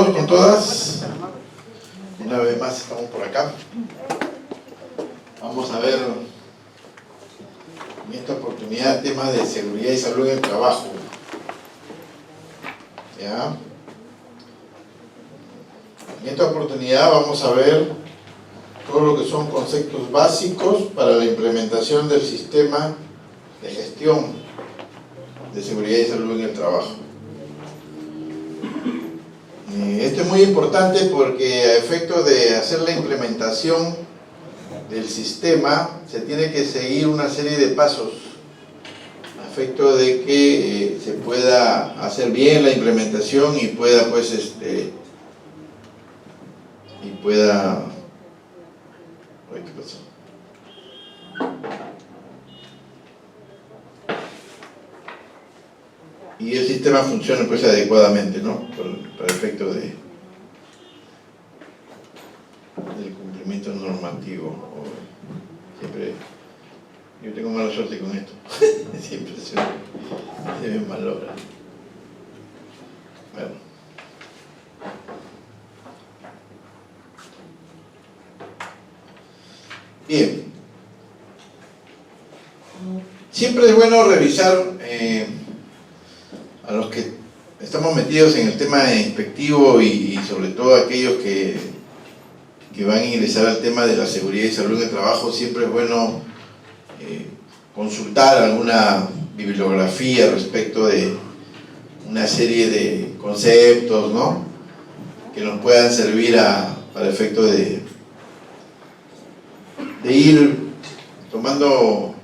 todos, con todas. Una vez más estamos por acá. Vamos a ver en esta oportunidad temas de seguridad y salud en el trabajo. ¿Ya? En esta oportunidad vamos a ver todo lo que son conceptos básicos para la implementación del sistema de gestión de seguridad y salud en el trabajo. Esto es muy importante porque a efecto de hacer la implementación del sistema se tiene que seguir una serie de pasos a efecto de que se pueda hacer bien la implementación y pueda Ay, ¿qué pasó? Y el sistema funcione pues adecuadamente, ¿no? Para efecto del cumplimiento normativo. Siempre yo tengo mala suerte con esto. Siempre se me malogra. Bueno. Bien. Siempre es bueno revisar a los que estamos metidos en el tema inspectivo y sobre todo aquellos que van a ingresar al tema de la seguridad y salud en el trabajo. Siempre es bueno consultar alguna bibliografía respecto de una serie de conceptos, ¿no?, que nos puedan servir para efecto de ir tomando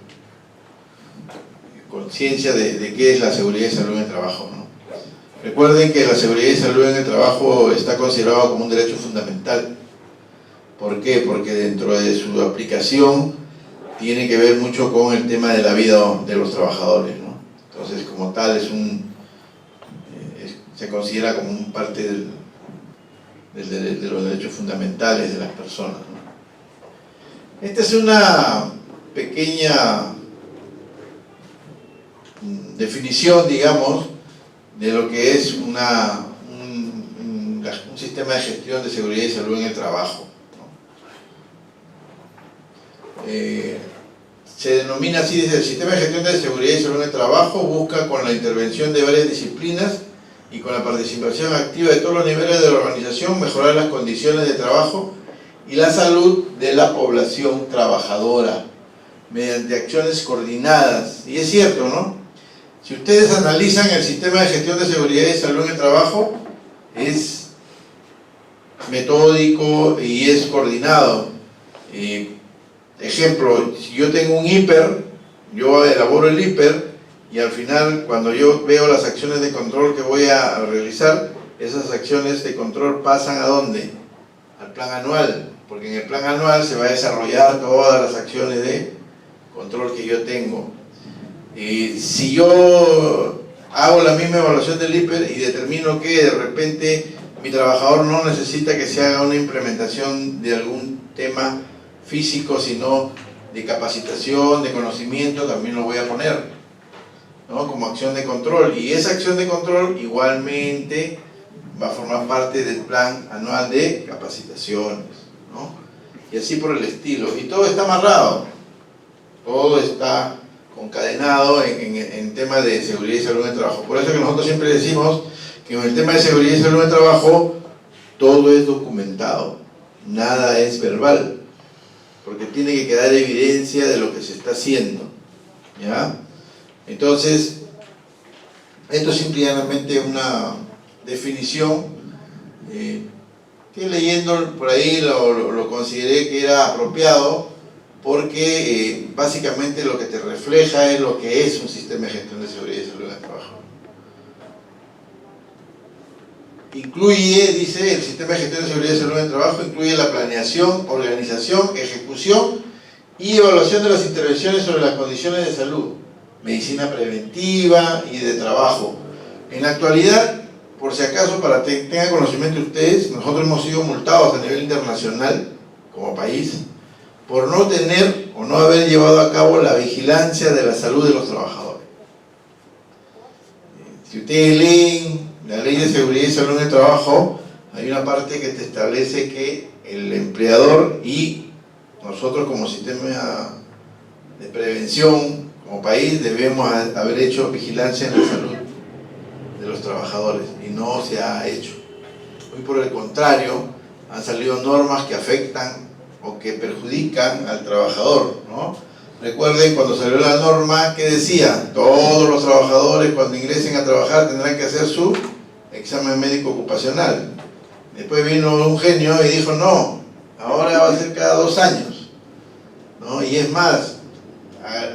conciencia de qué es la seguridad y salud en el trabajo, ¿no? Recuerden que la seguridad y salud en el trabajo está considerado como un derecho fundamental. ¿Por qué? Porque dentro de su aplicación tiene que ver mucho con el tema de la vida de los trabajadores, ¿no? Entonces, como tal, se considera como un parte de los derechos fundamentales de las personas, ¿no? Esta es una pequeña definición, digamos, de lo que es un sistema de gestión de seguridad y salud en el trabajo, ¿no? Se denomina así: desde el sistema de gestión de seguridad y salud en el trabajo busca, con la intervención de varias disciplinas y con la participación activa de todos los niveles de la organización, mejorar las condiciones de trabajo y la salud de la población trabajadora mediante acciones coordinadas. Y es cierto, ¿no? Si ustedes analizan el sistema de gestión de seguridad y salud en el trabajo, es metódico y es coordinado. Ejemplo, si yo tengo un hiper, yo elaboro el hiper y al final, cuando yo veo las acciones de control que voy a realizar, esas acciones de control pasan ¿a dónde? Al plan anual, porque en el plan anual se va a desarrollar todas las acciones de control que yo tengo. Si yo hago la misma evaluación del hiper y determino que de repente mi trabajador no necesita que se haga una implementación de algún tema físico, sino de capacitación, de conocimiento, también lo voy a poner, ¿no?, como acción de control. Y esa acción de control igualmente va a formar parte del plan anual de capacitaciones, ¿no? Y así por el estilo. Y todo está amarrado, todo está concadenado en temas de seguridad y salud en el trabajo. Por eso que nosotros siempre decimos que en el tema de seguridad y salud en el trabajo todo es documentado, nada es verbal, porque tiene que quedar evidencia de lo que se está haciendo, ¿ya? Entonces, esto es simplemente una definición que leyendo por ahí lo consideré que era apropiado, porque básicamente lo que te refleja es lo que es un sistema de gestión de seguridad y salud en el trabajo. Incluye, dice, el sistema de gestión de seguridad y salud en el trabajo incluye la planeación, organización, ejecución y evaluación de las intervenciones sobre las condiciones de salud, medicina preventiva y de trabajo. En la actualidad, por si acaso, para que tengan conocimiento ustedes, nosotros hemos sido multados a nivel internacional como país por no tener o no haber llevado a cabo la vigilancia de la salud de los trabajadores. Si ustedes leen la Ley de Seguridad y Salud en el Trabajo, hay una parte que te establece que el empleador y nosotros como sistema de prevención, como país, debemos haber hecho vigilancia en la salud de los trabajadores y no se ha hecho. Hoy por el contrario, han salido normas que afectan o que perjudican al trabajador, ¿no? Recuerden cuando salió la norma que decía, todos los trabajadores cuando ingresen a trabajar tendrán que hacer su examen médico ocupacional. Después vino un genio y dijo, no, ahora va a ser cada 2 años, ¿no? Y es más,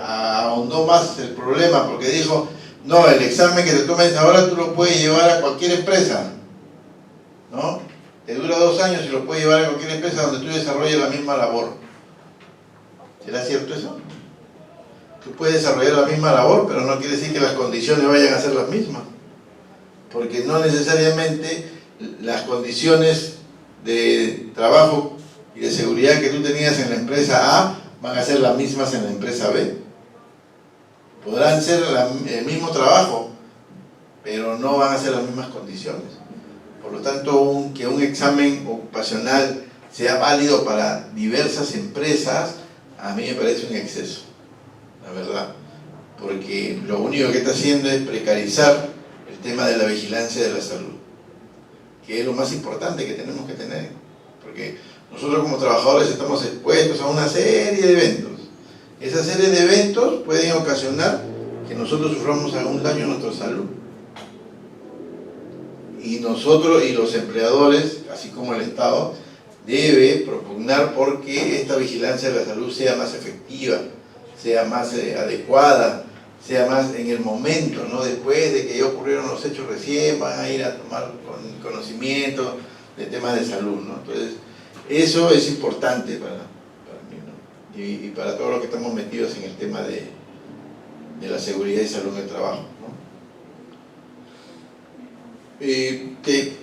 ahondó más el problema porque dijo, no, el examen que te tomes ahora tú lo puedes llevar a cualquier empresa, ¿no? Te dura 2 años y lo puedes llevar a cualquier empresa donde tú desarrolles la misma labor. ¿Será cierto eso? Tú puedes desarrollar la misma labor, pero no quiere decir que las condiciones vayan a ser las mismas. Porque no necesariamente las condiciones de trabajo y de seguridad que tú tenías en la empresa A van a ser las mismas en la empresa B. Podrán ser el mismo trabajo, pero no van a ser las mismas condiciones. Por lo tanto, que un examen ocupacional sea válido para diversas empresas, a mí me parece un exceso, la verdad. Porque lo único que está haciendo es precarizar el tema de la vigilancia de la salud, que es lo más importante que tenemos que tener. Porque nosotros como trabajadores estamos expuestos a una serie de eventos. Esa serie de eventos pueden ocasionar que nosotros suframos algún daño a nuestra salud. Y nosotros y los empleadores, así como el Estado, debe propugnar porque esta vigilancia de la salud sea más efectiva, sea más adecuada, sea más en el momento, no después de que ya ocurrieron los hechos recién, van a ir a tomar conocimiento de temas de salud, ¿no? Entonces, eso es importante para mí, ¿no? Y para todos los que estamos metidos en el tema de la seguridad y salud en el trabajo, ¿no?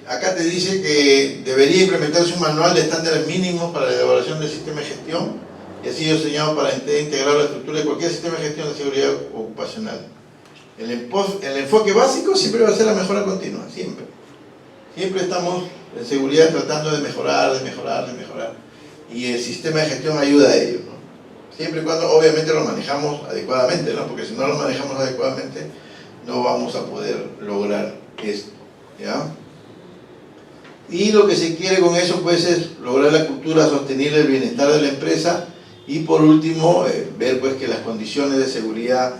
Acá te dice que debería implementarse un manual de estándares mínimos para la elaboración del sistema de gestión y así diseñado para integrar la estructura de cualquier sistema de gestión de seguridad ocupacional. El enfoque básico siempre va a ser la mejora continua, siempre. Siempre estamos en seguridad tratando de mejorar. Y el sistema de gestión ayuda a ello, ¿no? Siempre y cuando obviamente lo manejamos adecuadamente, ¿no? Porque si no lo manejamos adecuadamente no vamos a poder lograr esto, ¿ya? Y lo que se quiere con eso pues es lograr la cultura sostenible del bienestar de la empresa y por último ver pues que las condiciones de seguridad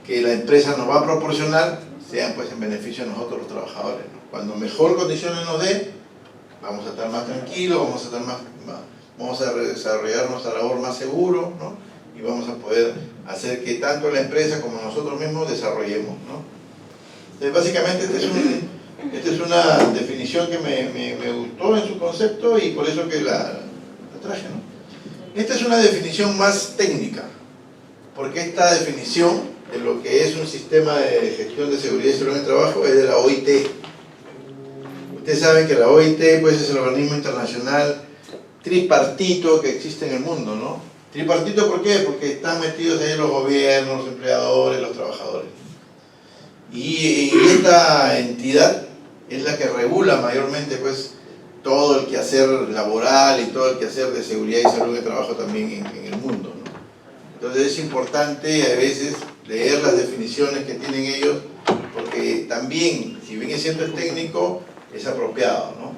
que la empresa nos va a proporcionar sean pues en beneficio de nosotros los trabajadores, ¿no? Cuando mejor condiciones nos dé, vamos a estar más tranquilos, vamos a desarrollar nuestra labor más seguro, ¿no? Y vamos a poder hacer que tanto la empresa como nosotros mismos desarrollemos, ¿no? Entonces, básicamente esta es una definición que me gustó en su concepto y por eso que la traje, ¿no? Esta es una definición más técnica, porque esta definición de lo que es un sistema de gestión de seguridad y salud en el trabajo es de la OIT. Ustedes saben que la OIT pues, es el organismo internacional tripartito que existe en el mundo, ¿no? Tripartito, ¿por qué? Porque están metidos ahí los gobiernos, los empleadores, los trabajadores. Y esta entidad es la que regula mayormente pues, todo el quehacer laboral y todo el quehacer de seguridad y salud de trabajo también en el mundo, ¿no? Entonces es importante a veces leer las definiciones que tienen ellos, porque también, si bien es cierto es técnico, es apropiado, ¿no?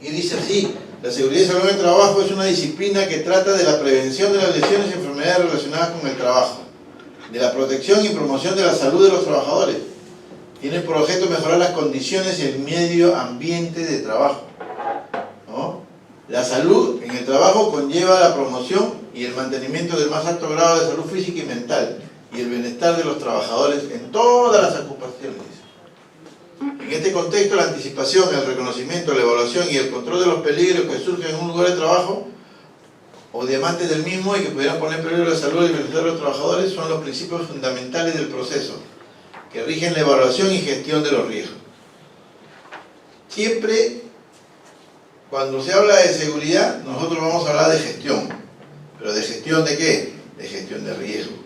Y dice así: la seguridad y salud en el trabajo es una disciplina que trata de la prevención de las lesiones y enfermedades relacionadas con el trabajo, de la protección y promoción de la salud de los trabajadores. Tiene por objeto mejorar las condiciones y el medio ambiente de trabajo, ¿no? La salud en el trabajo conlleva la promoción y el mantenimiento del más alto grado de salud física y mental y el bienestar de los trabajadores en todas las ocupaciones. En este contexto, la anticipación, el reconocimiento, la evaluación y el control de los peligros que surgen en un lugar de trabajo o diamantes del mismo y que pudieran poner en peligro la salud y el bienestar de los trabajadores son los principios fundamentales del proceso que rigen la evaluación y gestión de los riesgos. Siempre, cuando se habla de seguridad, nosotros vamos a hablar de gestión. ¿Pero de gestión de qué? De gestión de riesgo.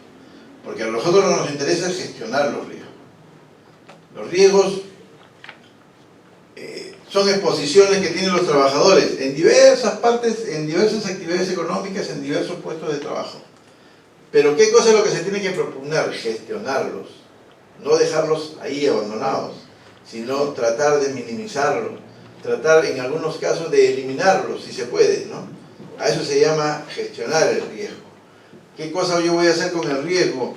Porque a nosotros no nos interesa gestionar los riesgos. Los riesgos son exposiciones que tienen los trabajadores en diversas partes, en diversas actividades económicas, en diversos puestos de trabajo. Pero ¿qué cosa es lo que se tiene que propugnar? Gestionarlos, no dejarlos ahí abandonados, sino tratar de minimizarlos, tratar en algunos casos de eliminarlos, si se puede, ¿no? A eso se llama gestionar el riesgo. ¿Qué cosa yo voy a hacer con el riesgo?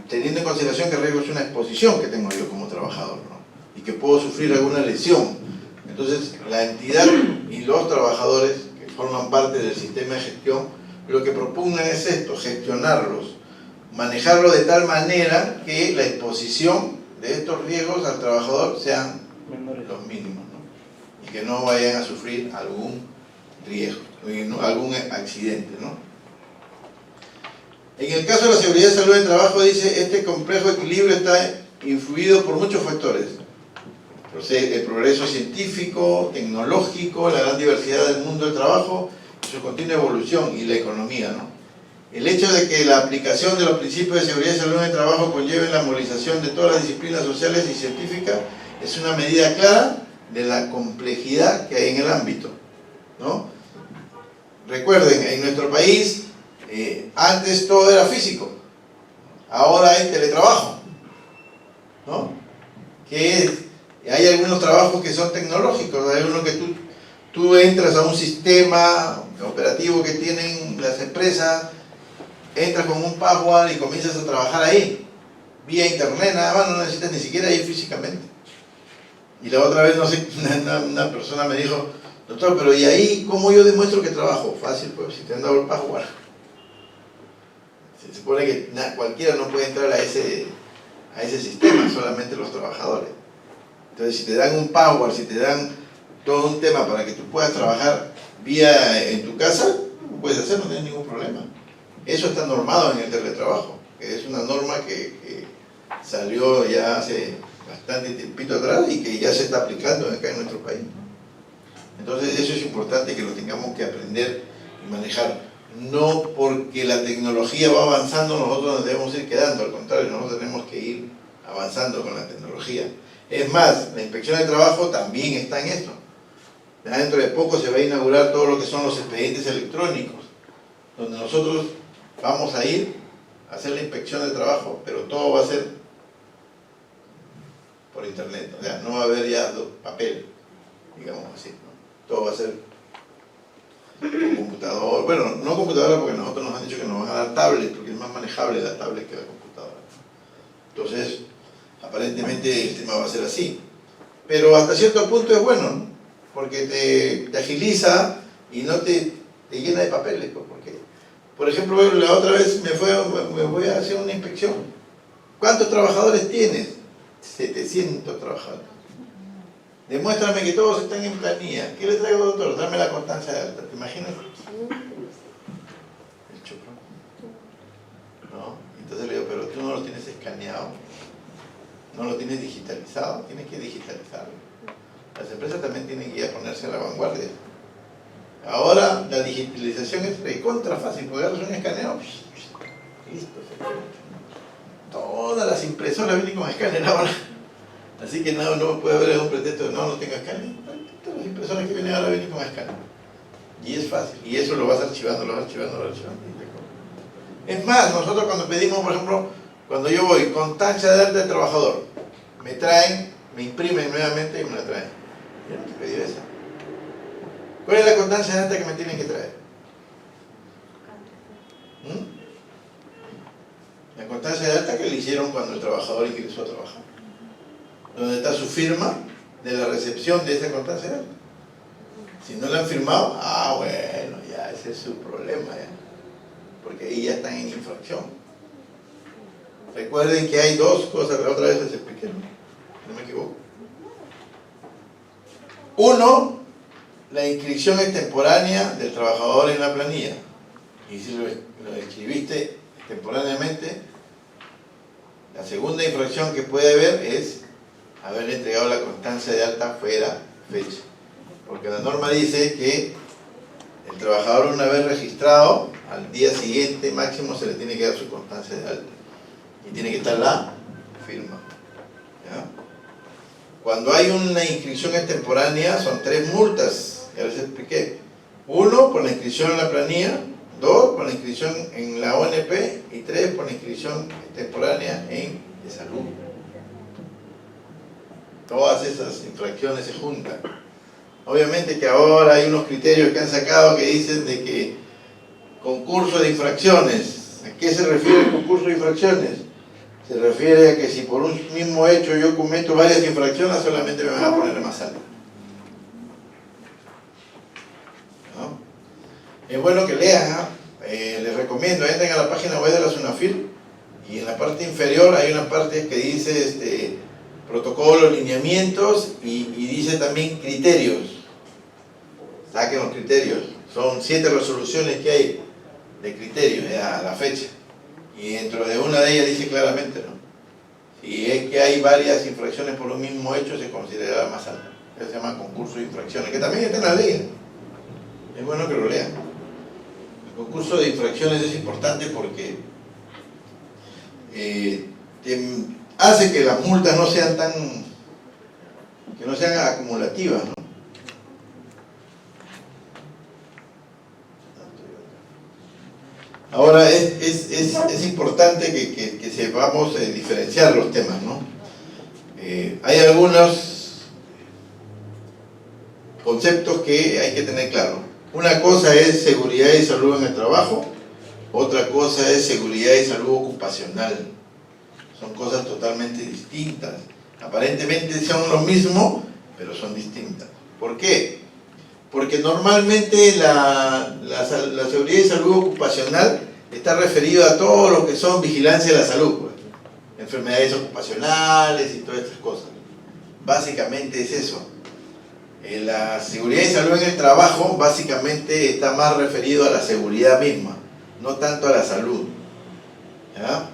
Teniendo en consideración que el riesgo es una exposición que tengo yo como trabajador, ¿no? Y que puedo sufrir alguna lesión. Entonces, la entidad y los trabajadores que forman parte del sistema de gestión, lo que propugnan es esto, gestionarlos, manejarlo de tal manera que la exposición de estos riesgos al trabajador sean los mínimos, ¿no? Y que no vayan a sufrir algún riesgo, algún accidente, ¿no? En el caso de la seguridad y salud del trabajo, dice, este complejo equilibrio está influido por muchos factores. El progreso científico, tecnológico, la gran diversidad del mundo del trabajo, su continua evolución y la economía, ¿no? El hecho de que la aplicación de los principios de seguridad y salud en el trabajo conlleve la movilización de todas las disciplinas sociales y científicas es una medida clara de la complejidad que hay en el ámbito, ¿no? Recuerden, en nuestro país antes todo era físico, ahora hay teletrabajo, ¿no? Hay algunos trabajos que son tecnológicos, hay uno que tú entras a un sistema operativo que tienen las empresas, entras con un password y comienzas a trabajar ahí, vía internet, nada más, no necesitas ni siquiera ir físicamente. Y la otra vez, no sé, una persona me dijo, doctor, pero ¿y ahí cómo yo demuestro que trabajo? Fácil, pues, si te han dado el password. Se supone que cualquiera no puede entrar a ese sistema, solamente los trabajadores. Entonces, si te dan un password, si te dan todo un tema para que tú puedas trabajar vía en tu casa, lo puedes hacer, no tienes ningún problema. Eso está normado en el teletrabajo, que es una norma que salió ya hace bastante tiempito atrás y que ya se está aplicando acá en nuestro país. Entonces, eso es importante que lo tengamos que aprender y manejar. No porque la tecnología va avanzando, nosotros nos debemos ir quedando, al contrario, nosotros tenemos que ir avanzando con la tecnología. Es más, la inspección de trabajo también está en esto. Dentro de poco se va a inaugurar todo lo que son los expedientes electrónicos, donde nosotros vamos a ir a hacer la inspección de trabajo, pero todo va a ser por internet, o sea, no va a haber ya papel, digamos así, ¿no? Todo va a ser con computador, bueno, no computadora porque nosotros nos han dicho que nos van a dar tablet, porque es más manejable la tablet que la computadora. Entonces, aparentemente el tema va a ser así. Pero hasta cierto punto es bueno, ¿no? Porque te agiliza y no te llena de papeles, porque, por ejemplo, la otra vez me voy a hacer una inspección. ¿Cuántos trabajadores tienes? 700 trabajadores. Demuéstrame que todos están en planilla. ¿Qué le traigo, doctor? Dame la constancia de alta. ¿Te imaginas? El chupo. ¿No? Entonces le digo, pero tú no lo tienes escaneado, no lo tienes digitalizado, tienes que digitalizarlo. Las empresas también tienen que ir a ponerse a la vanguardia. Ahora la digitalización es recontra fácil, porque ahora es un escaneo. Listo. Todas las impresoras vienen con escáner ahora. Así que no puede haber algún pretexto de no tengo escáner. Todas las impresoras que vienen ahora vienen con escáner. Y es fácil. Y eso lo vas archivando. Es más, nosotros cuando pedimos, por ejemplo, cuando yo voy con tacha de alta del trabajador, me traen, me imprimen nuevamente y me la traen. Yo no te pedí esa. ¿Cuál es la constancia de alta que me tienen que traer? La constancia de alta que le hicieron cuando el trabajador ingresó a trabajar, donde está su firma de la recepción de esa constancia de alta. Si no la han firmado, bueno, ya ese es su problema, ya, porque ahí ya están en infracción. Recuerden que hay dos cosas, la otra vez les expliqué, no me equivoco. Uno, la inscripción extemporánea del trabajador en la planilla. Y si lo inscribiste extemporáneamente, la segunda infracción que puede haber es haberle entregado la constancia de alta fuera fecha. Porque la norma dice que el trabajador, una vez registrado, al día siguiente máximo se le tiene que dar su constancia de alta. Y tiene que estar la firma. ¿Ya? Cuando hay una inscripción extemporánea son 3 multas, ya les expliqué. 1 por la inscripción en la planilla, 2 por la inscripción en la ONP y 3 por la inscripción extemporánea en de salud. Todas esas infracciones se juntan. Obviamente que ahora hay unos criterios que han sacado que dicen de que concurso de infracciones. ¿A qué se refiere el concurso de infracciones? Se refiere a que si por un mismo hecho yo cometo varias infracciones, solamente me van a poner más alto. ¿No? Es bueno que lean, les recomiendo, entren a la página web de la SUNAFIL y en la parte inferior hay una parte que dice protocolo, lineamientos y dice también criterios. Saquen los criterios. Son 7 resoluciones que hay de criterios a la fecha. Y dentro de una de ellas dice claramente, ¿no? Si es que hay varias infracciones por un mismo hecho, se considerará más alta. Eso se llama concurso de infracciones, que también está en la ley. Es bueno que lo lean. El concurso de infracciones es importante porque hace que las multas no sean que no sean acumulativas, ¿no? Ahora es importante que sepamos diferenciar los temas, ¿no? Hay algunos conceptos que hay que tener claro. Una cosa es seguridad y salud en el trabajo, otra cosa es seguridad y salud ocupacional. Son cosas totalmente distintas. Aparentemente son lo mismo, pero son distintas. ¿Por qué? Porque normalmente la seguridad y salud ocupacional está referido a todo lo que son vigilancia de la salud, pues. Enfermedades ocupacionales y todas estas cosas. Básicamente es eso. La seguridad y salud en el trabajo básicamente está más referido a la seguridad misma, no tanto a la salud. ¿Ya?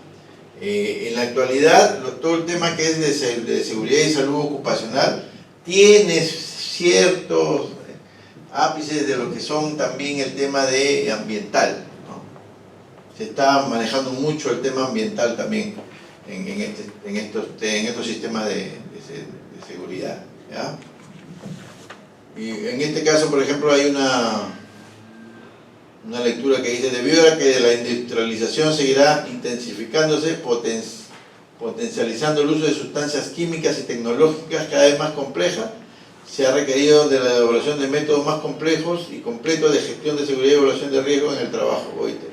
En la actualidad, todo el tema que es de seguridad y salud ocupacional tiene ciertos ápices de lo que son también el tema de ambiental, ¿no? Se está manejando mucho el tema ambiental también en estos sistemas de seguridad, ¿ya? Y en este caso, por ejemplo, hay una lectura que dice: debido a que la industrialización seguirá intensificándose, potencializando el uso de sustancias químicas y tecnológicas cada vez más complejas, se ha requerido de la elaboración de métodos más complejos y completos de gestión de seguridad y evaluación de riesgo en el trabajo. ¿Oíste?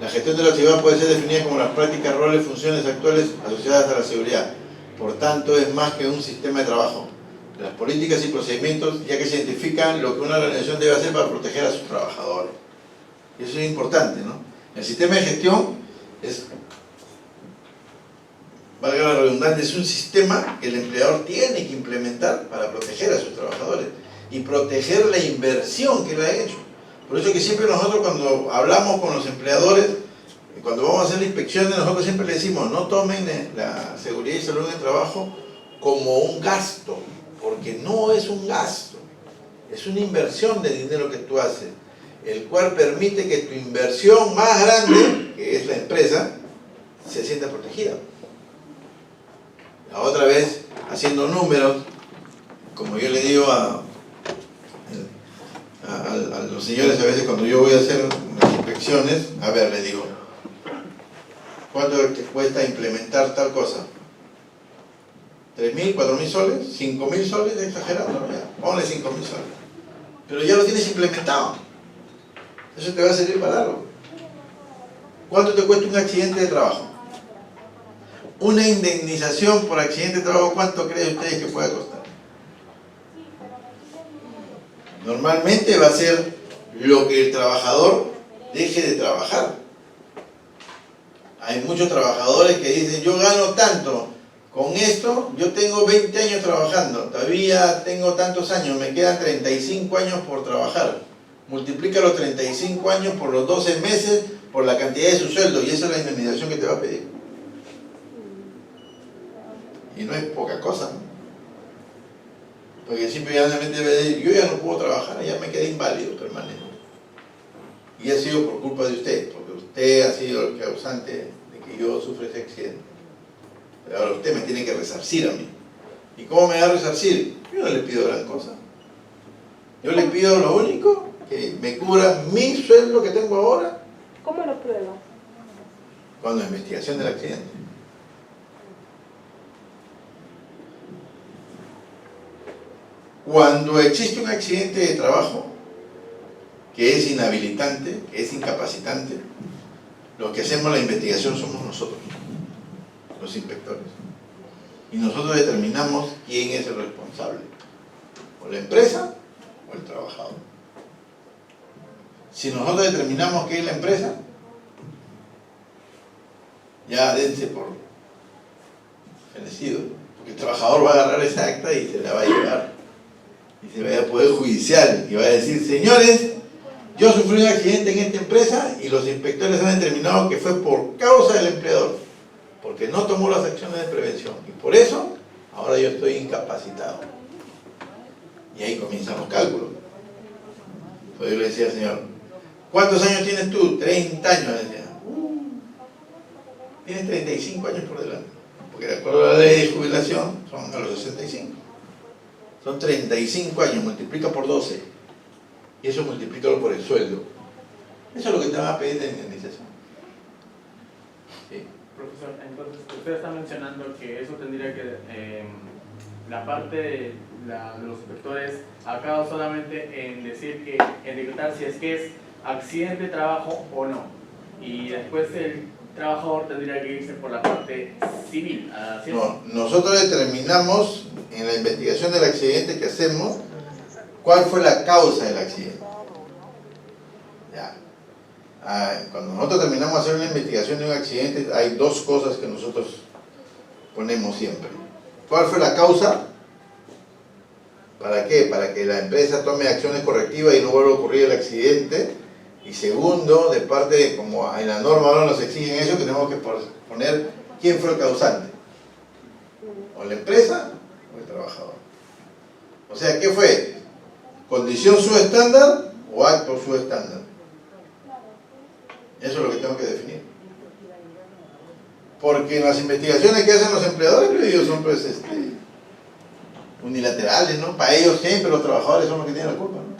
La gestión de la seguridad puede ser definida como las prácticas, roles, funciones actuales asociadas a la seguridad. Por tanto, es más que un sistema de trabajo. Las políticas y procedimientos, ya que se identifican lo que una organización debe hacer para proteger a sus trabajadores. Y eso es importante, ¿no? El sistema de gestión es, valga la redundancia, es un sistema que el empleador tiene que implementar para proteger a sus trabajadores y proteger la inversión que le ha hecho. Por eso que siempre nosotros, cuando hablamos con los empleadores, cuando vamos a hacer la inspección, nosotros siempre le decimos: no tomen la seguridad y salud en el trabajo como un gasto, porque no es un gasto, es una inversión de dinero que tú haces, el cual permite que tu inversión más grande, que es la empresa, se sienta protegida. La otra vez, haciendo números, como yo le digo a los señores a veces cuando yo voy a hacer las inspecciones, a ver, le digo: ¿cuánto te cuesta implementar tal cosa? ¿3.000, 4.000 soles? ¿5.000 soles? Exagerando, ¿no? Ponle 5.000 soles. Pero ya lo tienes implementado. Eso te va a servir para algo. ¿Cuánto te cuesta un accidente de trabajo? Una indemnización por accidente de trabajo, ¿cuánto creen ustedes que pueda costar? Normalmente va a ser lo que el trabajador deje de trabajar. Hay muchos trabajadores que dicen: yo gano tanto, con esto yo tengo 20 años trabajando, todavía tengo tantos años, me quedan 35 años por trabajar. Multiplica los 35 años por los 12 meses, por la cantidad de su sueldo, y esa es la indemnización que te va a pedir. Y no es poca cosa, ¿no? Porque simplemente debe decir: yo ya no puedo trabajar, ya me quedé inválido permanente. Y ha sido por culpa de usted, porque usted ha sido el causante de que yo sufra ese accidente. Pero ahora usted me tiene que resarcir a mí. ¿Y cómo me va a resarcir? Yo no le pido gran cosa. Yo le pido lo único, que me cubra mi sueldo que tengo ahora. ¿Cómo lo prueba? Con la investigación del accidente. Cuando existe un accidente de trabajo que es inhabilitante, que es incapacitante, los que hacemos la investigación somos nosotros, los inspectores. Y nosotros determinamos quién es el responsable, o la empresa o el trabajador. Si nosotros determinamos que es la empresa, ya dense por fenecido, porque el trabajador va a agarrar esa acta y se la va a llevar, y se va a ir al Poder Judicial y va a decir: señores, yo sufrí un accidente en esta empresa y los inspectores han determinado que fue por causa del empleador, porque no tomó las acciones de prevención, y por eso ahora yo estoy incapacitado. Y ahí comienzan los cálculos. Entonces yo le decía al señor: ¿cuántos años tienes tú? 30 años, decía. Tienes 35 años por delante, porque de acuerdo a la ley de jubilación son a los 65. Son 35 años, multiplica por 12, y eso multiplícalo por el sueldo. Eso es lo que te van a pedir de indemnización. ¿Sí? Profesor, entonces usted está mencionando que eso tendría que, la parte de los inspectores acaba solamente en decir que, en decretar si es que es accidente de trabajo o no, y después el trabajador tendría que irse por la parte civil. No, nosotros determinamos en la investigación del accidente que hacemos cuál fue la causa del accidente. Ya. Cuando nosotros terminamos de hacer una investigación de un accidente, hay dos cosas que nosotros ponemos siempre. ¿Cuál fue la causa? ¿Para qué? Para que la empresa tome acciones correctivas y no vuelva a ocurrir el accidente. Y segundo, de parte de, como en la norma ahora nos exigen eso, tenemos que poner quién fue el causante. O la empresa o el trabajador. O sea, ¿qué fue? ¿Condición subestándar o acto subestándar? Eso es lo que tengo que definir. Porque en las investigaciones que hacen los empleadores, ellos son pues unilaterales, ¿no? Para ellos siempre los trabajadores son los que tienen la culpa, ¿no?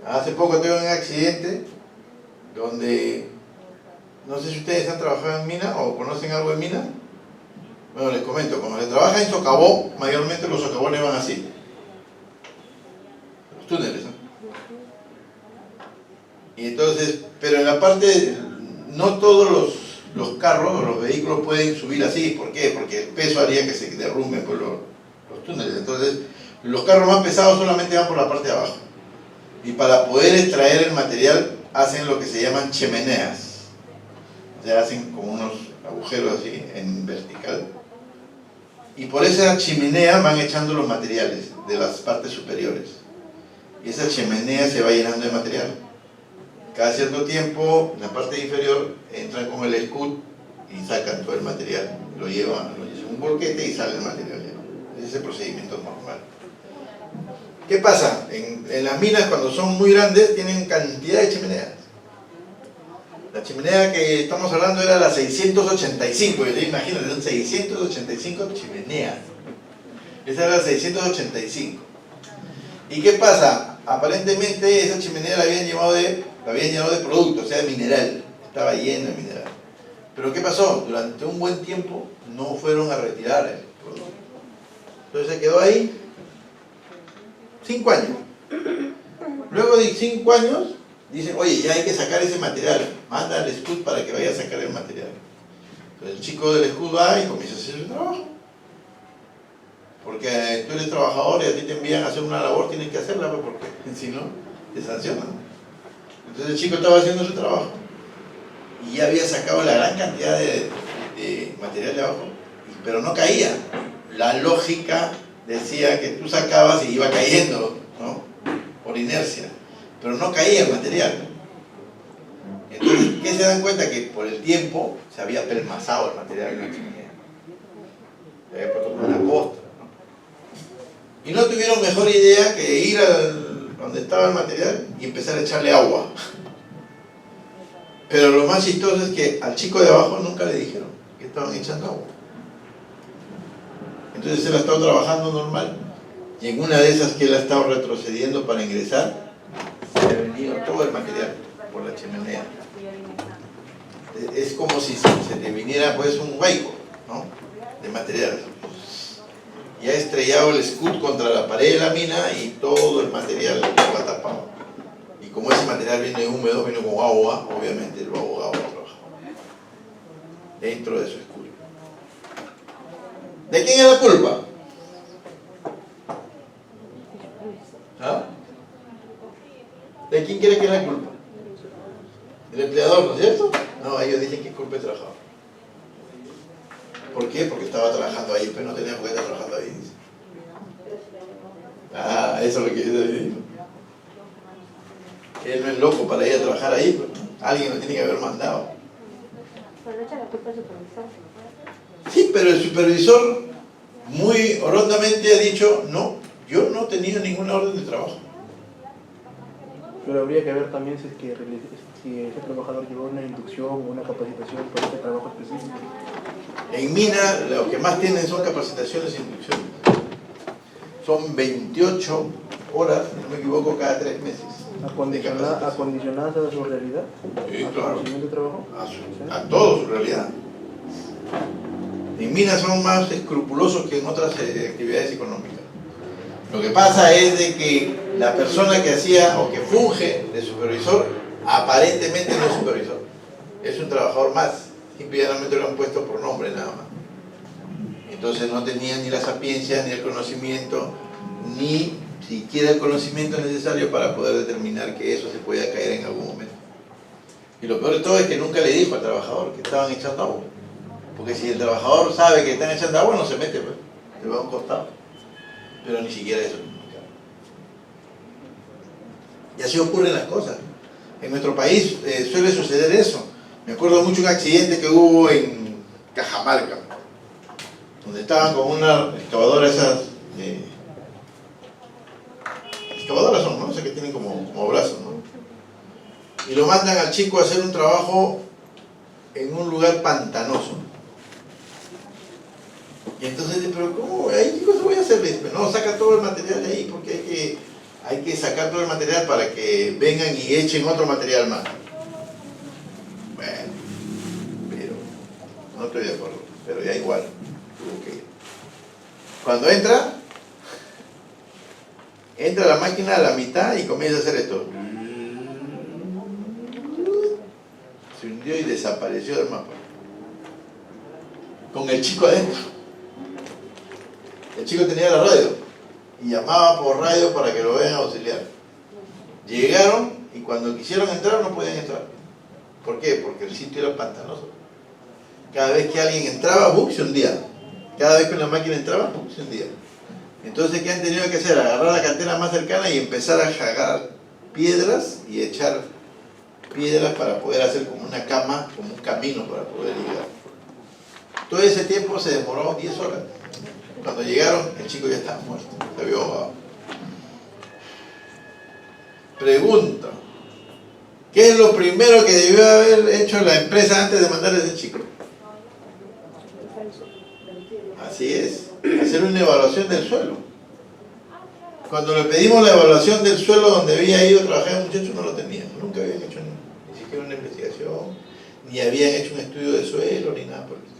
Hace poco tuve un accidente donde, no sé si ustedes han trabajado en mina o conocen algo de mina. Bueno, les comento, cuando se trabaja en socavón, mayormente los socavones van así. Los túneles, ¿no? Y entonces, pero en la parte, no todos los carros o los vehículos pueden subir así. ¿Por qué? Porque el peso haría que se derrumben por los túneles. Entonces, los carros más pesados solamente van por la parte de abajo. Y para poder extraer el material, hacen lo que se llaman chimeneas. O sea, hacen como unos agujeros así, en vertical. Y por esa chimenea van echando los materiales de las partes superiores. Y esa chimenea se va llenando de material. Cada cierto tiempo, en la parte inferior, entran con el escud y sacan todo el material. Lo llevan a un volquete y sale el material. Ese es el procedimiento normal. ¿Qué pasa? En las minas, cuando son muy grandes, tienen cantidad de chimeneas. La chimenea que estamos hablando era la 685, imagínate, son 685 chimeneas. Esa era la 685. ¿Y qué pasa? Aparentemente esa chimenea la habían llenado de producto, o sea, de mineral. Estaba llena de mineral. Pero ¿qué pasó? Durante un buen tiempo no fueron a retirar el producto. Entonces se quedó ahí 5 años. Luego de 5 años, dicen: oye, ya hay que sacar ese material. Manda al escud para que vaya a sacar el material. Entonces el chico del escud va y comienza a hacer su trabajo. Porque tú eres trabajador y a ti te envían a hacer una labor, tienes que hacerla, porque si no, te sancionan. Entonces el chico estaba haciendo su trabajo y ya había sacado la gran cantidad de material de abajo, pero no caía. La lógica decía que tú sacabas y iba cayendo, ¿no? Por inercia, pero no caía el material. Entonces, ¿qué se dan cuenta? Que por el tiempo se había pelmazado el material en la chimenea. Se había puesto como una costra, ¿no? Y no tuvieron mejor idea que ir donde estaba el material y empezar a echarle agua. Pero lo más chistoso es que al chico de abajo nunca le dijeron que estaban echando agua. Entonces él ha estado trabajando normal y en una de esas que él ha estado retrocediendo para ingresar, se ha venido todo el material por la chimenea. Es como si se te viniera pues un hueco, ¿no?, de material. Y ha estrellado el escudo contra la pared de la mina y todo el material lo ha tapado. Y como ese material viene húmedo, viene con agua, obviamente el abogado va a trabajar dentro de su escudo. ¿De quién es la culpa? ¿Ah? ¿De quién quiere que es la culpa? ¿El empleador, no es cierto? No, ellos dicen que es culpa del trabajador. ¿Por qué? Porque estaba trabajando ahí, pero no tenía por qué estar trabajando ahí, dice. Ah, eso es lo que yo digo. Él no es loco para ir a trabajar ahí, pero alguien lo tiene que haber mandado. Pero echa la culpa al supervisor. Sí, pero el supervisor muy orondamente ha dicho, no, yo no tenía ninguna orden de trabajo. Pero habría que ver también si ese trabajador llevó una inducción o una capacitación para ese trabajo específico. En mina lo que más tienen son capacitaciones e inducciones. Son 28 horas, si no me equivoco, cada 3 meses. ¿Acondicionadas a su realidad? Sí, ¿A su claro. conocimiento de trabajo? A todo su realidad. En minas son más escrupulosos que en otras actividades económicas. Lo que pasa es de que la persona que hacía o que funge de supervisor, aparentemente no es supervisor. Es un trabajador más. Simplemente lo han puesto por nombre nada más. Entonces no tenía ni la sapiencia, ni el conocimiento, ni siquiera el conocimiento necesario para poder determinar que eso se podía caer en algún momento. Y lo peor de todo es que nunca le dijo al trabajador que estaban echando agua. Porque si el trabajador sabe que están echando agua, no se mete, pues, se va a un costado. Pero ni siquiera eso. Y así ocurren las cosas. En nuestro país suele suceder eso. Me acuerdo mucho un accidente que hubo en Cajamarca, donde estaban con una excavadora esas... excavadoras son, ¿no? O sea, que tienen como brazos, ¿no? Y lo mandan al chico a hacer un trabajo en un lugar pantanoso. Y entonces dice, pero ¿cómo? ¿Ahí qué cosa voy a hacer? No, saca todo el material de ahí porque hay que sacar todo el material para que vengan y echen otro material más. Bueno, pero no estoy de acuerdo, pero ya igual, tuvo que ir. Cuando entra la máquina a la mitad y comienza a hacer esto. Se hundió y desapareció del mapa. Con el chico adentro. El chico tenía la radio y llamaba por radio para que lo vean a auxiliar. Llegaron y cuando quisieron entrar no podían entrar. ¿Por qué? Porque el sitio era pantanoso. Cada vez que alguien entraba, se hundía. Cada vez que la máquina entraba, se hundía. Entonces, ¿qué han tenido que hacer? Agarrar la cantera más cercana y empezar a jagar piedras y echar piedras para poder hacer como una cama, como un camino para poder llegar. Todo ese tiempo se demoró 10 horas. Cuando llegaron, el chico ya estaba muerto, se había ahogado. Pregunta, ¿qué es lo primero que debió haber hecho la empresa antes de mandar a ese chico? Así es, hacer una evaluación del suelo. Cuando le pedimos la evaluación del suelo donde había ido a trabajar el muchacho, no lo tenían. Nunca habían hecho ni siquiera una investigación, ni habían hecho un estudio de suelo, ni nada por el estilo.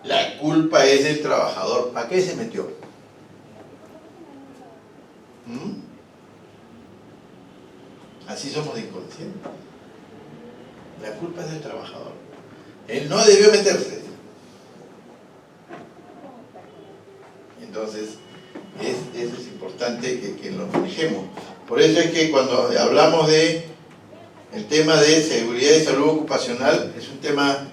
La culpa es del trabajador. ¿Para qué se metió? Así somos de inconscientes. La culpa es del trabajador. Él no debió meterse. Entonces, eso es importante que lo manejemos. Por eso es que cuando hablamos de el tema de seguridad y salud ocupacional, es un tema...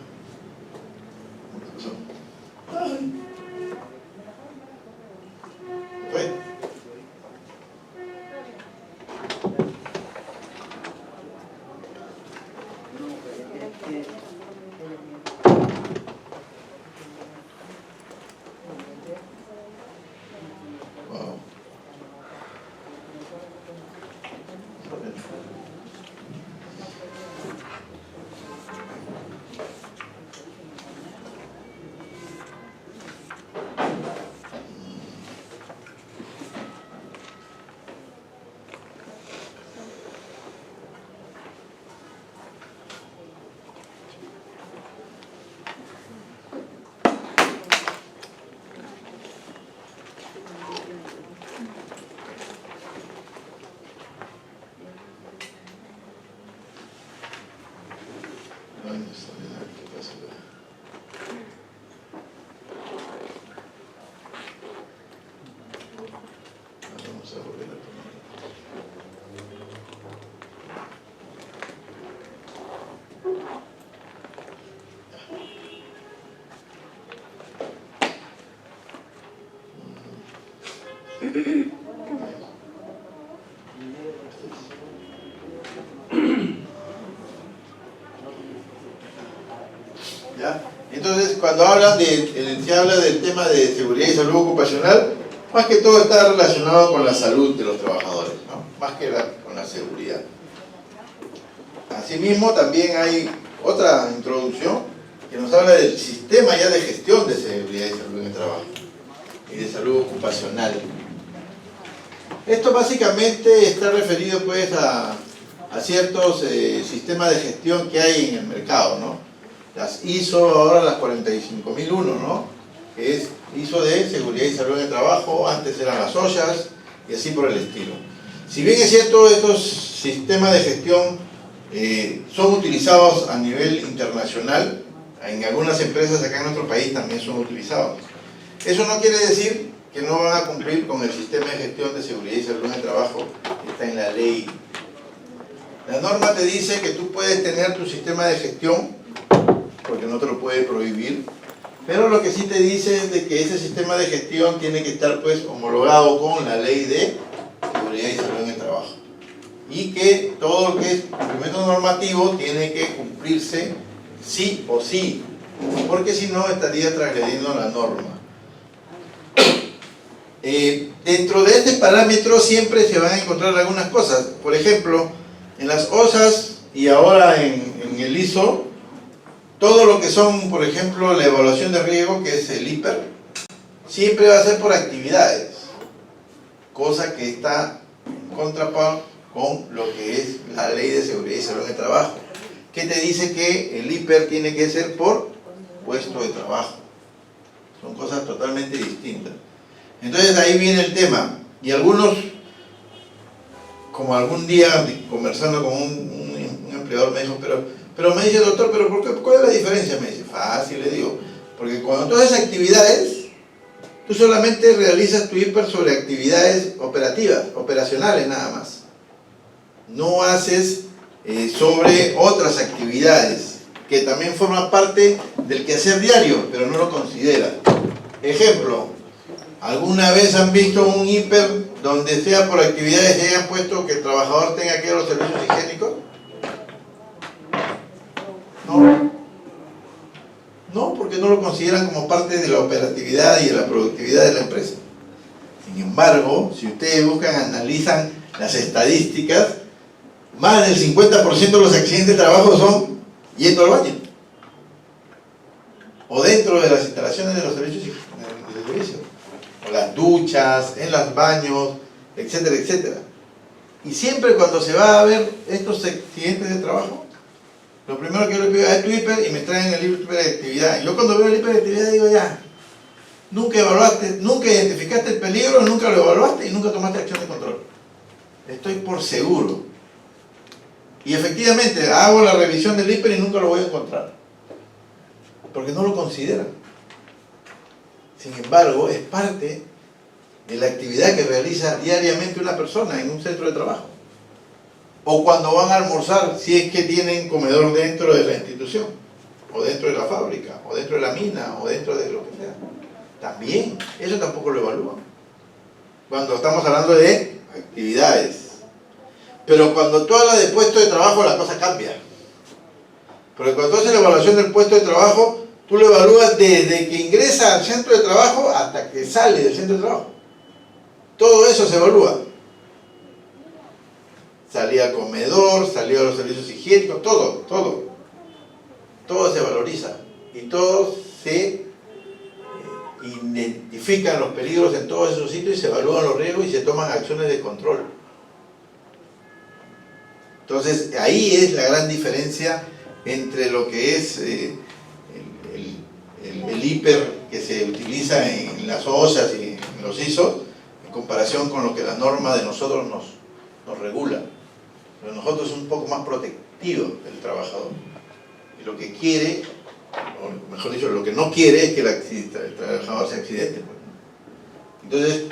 Vamos a volver a poner. ¿Ya? Entonces, cuando hablan se habla del tema de seguridad y salud ocupacional, más que todo está relacionado con la salud de los trabajadores, ¿no? Más que con la seguridad. Asimismo, también hay otra introducción que nos habla del sistema ya de gestión de seguridad y salud en el trabajo y de salud ocupacional. Esto básicamente está referido pues a ciertos sistemas de gestión que hay en el mercado, ¿no? Las ISO, ahora las 45001, ¿no? Que es ISO de seguridad y salud en el trabajo, antes eran las OSHAs y así por el estilo. Si bien es cierto, estos sistemas de gestión son utilizados a nivel internacional, en algunas empresas acá en nuestro país también son utilizados. Eso no quiere decir que no van a cumplir con el sistema de gestión de seguridad y salud en el trabajo que está en la ley. La norma te dice que tú puedes tener tu sistema de gestión, porque no te lo puede prohibir, pero lo que sí te dice es de que ese sistema de gestión tiene que estar pues homologado con la ley de seguridad y salud en el trabajo, y que todo lo que es cumplimiento normativo tiene que cumplirse sí o sí, porque si no estaría transgrediendo la norma. Dentro de este parámetro siempre se van a encontrar algunas cosas. Por ejemplo, en las OSAs y ahora en el ISO, todo lo que son, por ejemplo, la evaluación de riesgo, que es el IPER, siempre va a ser por actividades, cosa que está en contraparte con lo que es la ley de seguridad y salud en el trabajo, que te dice que el IPER tiene que ser por puesto de trabajo. Son cosas totalmente distintas. Entonces ahí viene el tema, y algunos, como algún día conversando con un empleador me dijo, pero me dice, doctor, ¿pero por qué? ¿Cuál es la diferencia? Me dice, fácil, le digo, porque cuando tú haces actividades, tú solamente realizas tu IPER sobre actividades operativas, operacionales nada más. No haces sobre otras actividades, que también forman parte del quehacer diario, pero no lo consideras. Ejemplo, ¿alguna vez han visto un IPER donde sea por actividades que hayan puesto que el trabajador tenga que ir a los servicios higiénicos? No, porque no lo consideran como parte de la operatividad y de la productividad de la empresa. Sin embargo, si ustedes buscan, analizan las estadísticas, más del 50% de los accidentes de trabajo son yendo al baño o dentro de las instalaciones de los servicios de servicio, o las duchas, en los baños, etcétera, etcétera. Y siempre cuando se va a ver estos accidentes de trabajo, lo primero que yo le pido es tu IPER y me traen el IPER de actividad. Yo cuando veo el IPER de actividad digo, ya, nunca evaluaste, nunca identificaste el peligro, nunca lo evaluaste y nunca tomaste acción de control. Estoy por seguro. Y efectivamente hago la revisión del IPER y nunca lo voy a encontrar, porque no lo consideran. Sin embargo, es parte de la actividad que realiza diariamente una persona en un centro de trabajo. O cuando van a almorzar, si es que tienen comedor dentro de la institución, o dentro de la fábrica, o dentro de la mina, o dentro de lo que sea. También, eso tampoco lo evalúan. Cuando estamos hablando de actividades. Pero cuando tú hablas de puesto de trabajo, la cosa cambia. Porque cuando tú haces la evaluación del puesto de trabajo, tú lo evalúas desde que ingresa al centro de trabajo hasta que sale del centro de trabajo. Todo eso se evalúa. Salida al comedor, salida a los servicios higiénicos, todo se valoriza y todo se identifican los peligros en todos esos sitios y se evalúan los riesgos y se toman acciones de control. Entonces ahí es la gran diferencia entre lo que es el IPER que se utiliza en las OSHAs y en los ISO en comparación con lo que la norma de nosotros nos regula. Pero nosotros somos un poco más protectivos del trabajador. Y lo que quiere, o mejor dicho, lo que no quiere es que el trabajador se accidente. Entonces,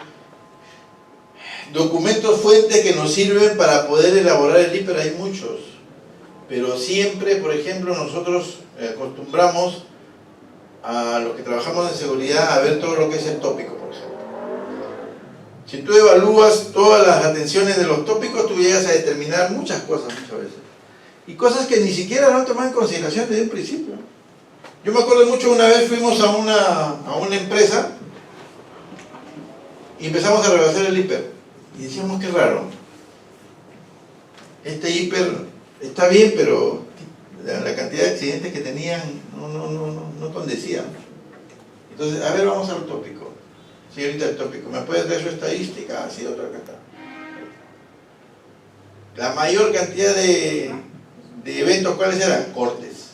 documentos fuentes que nos sirven para poder elaborar el IPER hay muchos, pero siempre, por ejemplo, nosotros acostumbramos a los que trabajamos en seguridad a ver todo lo que es el tópico, por ejemplo. Si tú evalúas todas las atenciones de los tópicos, tú llegas a determinar muchas cosas muchas veces. Y cosas que ni siquiera lo han tomado en consideración desde un principio. Yo me acuerdo mucho, una vez fuimos a una empresa y empezamos a revisar el IPER. Y decíamos, qué raro. Este IPER está bien, pero la cantidad de accidentes que tenían no condecía. Entonces, a ver, vamos al tópico. Señorita, el tópico, ¿me puede dar su estadística? Sí, otra acá está. La mayor cantidad de eventos, ¿cuáles eran? Cortes.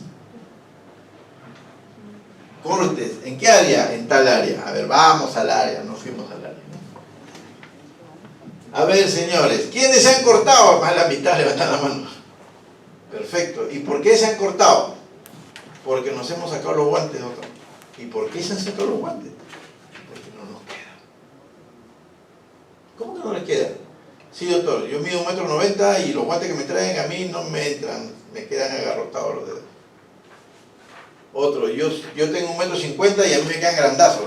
Cortes, ¿en qué área? En tal área. A ver, vamos al área, no fuimos al área. A ver, señores, ¿quiénes se han cortado? Más de la mitad levantan la mano. Perfecto. ¿Y por qué se han cortado? Porque nos hemos sacado los guantes, doctor. ¿Y por qué se han sacado los guantes? Porque no nos quedan. ¿Cómo que no les quedan? Sí, doctor, yo mido 1,90 m y los guantes que me traen a mí no me entran, me quedan agarrotados los dedos. Otro, yo tengo 1,50 m y a mí me quedan grandazos.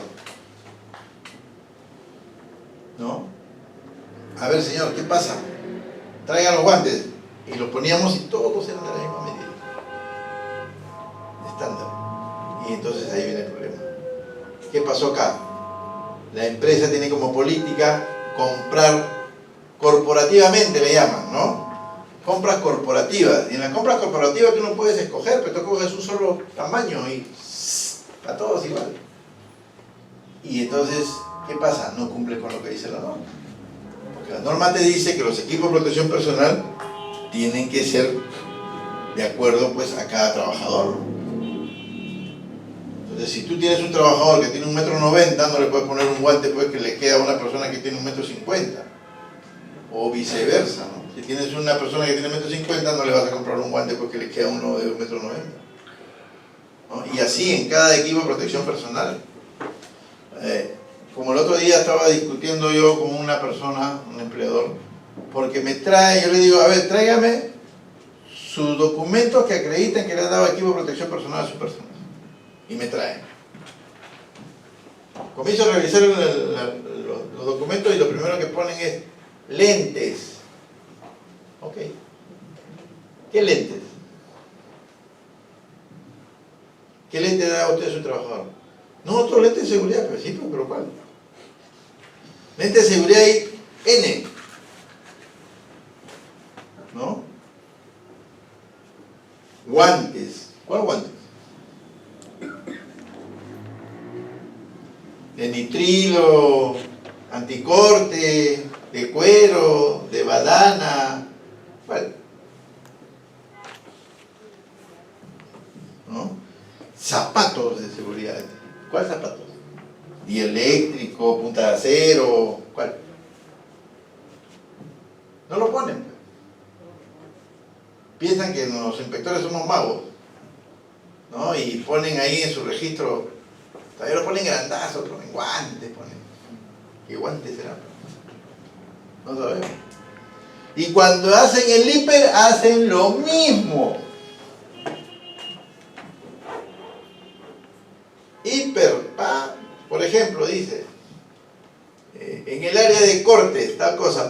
¿No? A ver, señor, ¿qué pasa? Traigan los guantes. Y los poníamos y todos eran de la misma medida. Estándar. Y entonces ahí viene el problema. ¿Qué pasó acá? La empresa tiene como política comprar corporativamente, le llaman, ¿no? Compras corporativas. Y en las compras corporativas tú no puedes escoger, pero tú coges un solo tamaño y a todos igual. Y entonces, ¿qué pasa? No cumple con lo que dice la norma. Porque la norma te dice que los equipos de protección personal tienen que ser de acuerdo pues a cada trabajador. Entonces, si tú tienes un trabajador que tiene 1,90 m, no le puedes poner un guante pues que le queda a una persona que tiene 1,50 m. O viceversa, ¿no? Si tienes una persona que tiene 1,50 m, no le vas a comprar un guante porque le queda a uno de 1,90 m. ¿No? Y así en cada equipo de protección personal. Como el otro día estaba discutiendo yo con una persona, un empleador, porque me trae, yo le digo, a ver, tráigame sus documentos que acrediten que le han dado equipo de protección personal a sus personas. Y me traen. Comienzo a revisar los documentos y lo primero que ponen es lentes. Ok. ¿Qué lentes? ¿Qué lente da a usted a su trabajador? No, otro lente de seguridad, pero sí, pero ¿cuál? Lente de seguridad hay N. ¿No? Guantes. ¿Cuál guantes? De nitrilo, anticorte, de cuero, de badana. ¿Cuál? ¿No? Zapatos de seguridad. ¿Cuál zapatos? Dieléctrico, punta de acero. ¿Cuál? No lo ponen. Piensan que los inspectores somos magos, ¿no? Y ponen ahí en su registro, todavía lo ponen grandazo, otro en guantes ponen. ¿Qué guantes serán? No sabemos. Y cuando hacen el IPER, hacen lo mismo. IPER, por ejemplo, dice, en el área de cortes, tal cosa,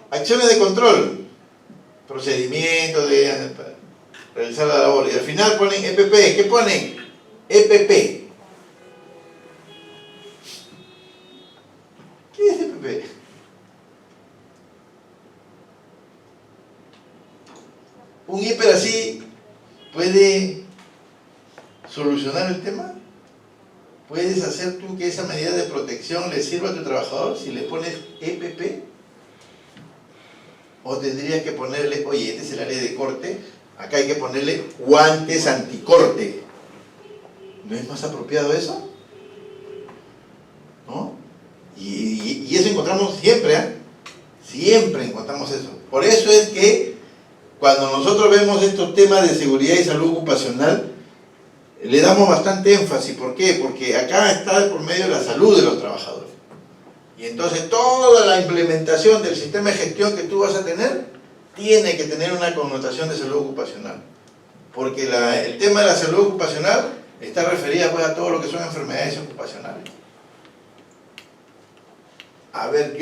acciones de control, procedimientos de realizar la labor, y al final ponen EPP. ¿Qué ponen? EPP. ¿Qué es EPP? ¿Un IPER así puede solucionar el tema? ¿Puedes hacer tú que esa medida de protección le sirva a tu trabajador si le pones EPP? ¿O tendrías que ponerle, oye, este es el área de corte, acá hay que ponerle guantes anticorte? ¿No es más apropiado eso? ¿No? Y eso encontramos siempre, ¿eh? Siempre encontramos eso. Por eso es que cuando nosotros vemos estos temas de seguridad y salud ocupacional, le damos bastante énfasis. ¿Por qué? Porque acá está por medio de la salud de los trabajadores. Y entonces toda la implementación del sistema de gestión que tú vas a tener, tiene que tener una connotación de salud ocupacional. Porque el tema de la salud ocupacional está referida pues a todo lo que son enfermedades ocupacionales. A ver,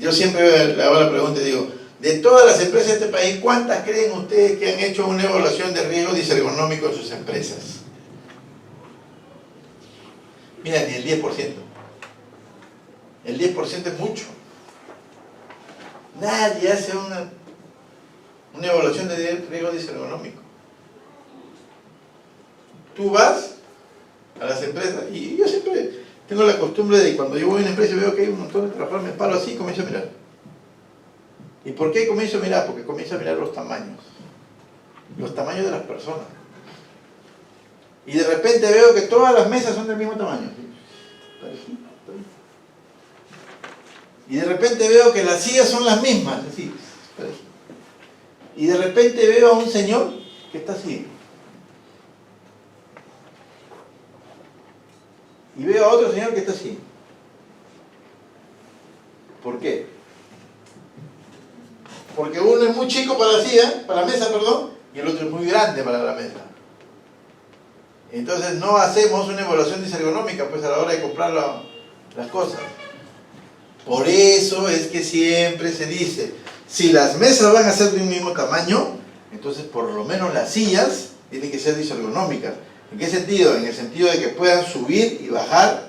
yo siempre le hago la pregunta y digo, de todas las empresas de este país, ¿cuántas creen ustedes que han hecho una evaluación de riesgo disergonómico en sus empresas? Mira, ni el 10%. El 10% es mucho. Nadie hace una evaluación de riesgo disergonómico. Tú vas a las empresas, y yo siempre tengo la costumbre de cuando yo voy a una empresa y veo que hay un montón de trabajadores, me paro así y comienzo a mirar. ¿Y por qué comienzo a mirar? Porque comienzo a mirar los tamaños de las personas. Y de repente veo que todas las mesas son del mismo tamaño. Y de repente veo que las sillas son las mismas, así. Y de repente veo a un señor que está así. Y veo a otro señor que está así. ¿Por qué? Porque uno es muy chico para la silla, para la mesa, perdón, y el otro es muy grande para la mesa. Entonces no hacemos una evaluación disergonómica pues a la hora de comprar las cosas. Por eso es que siempre se dice, si las mesas van a ser de un mismo tamaño, entonces por lo menos las sillas tienen que ser disergonómicas. ¿En qué sentido? En el sentido de que puedan subir y bajar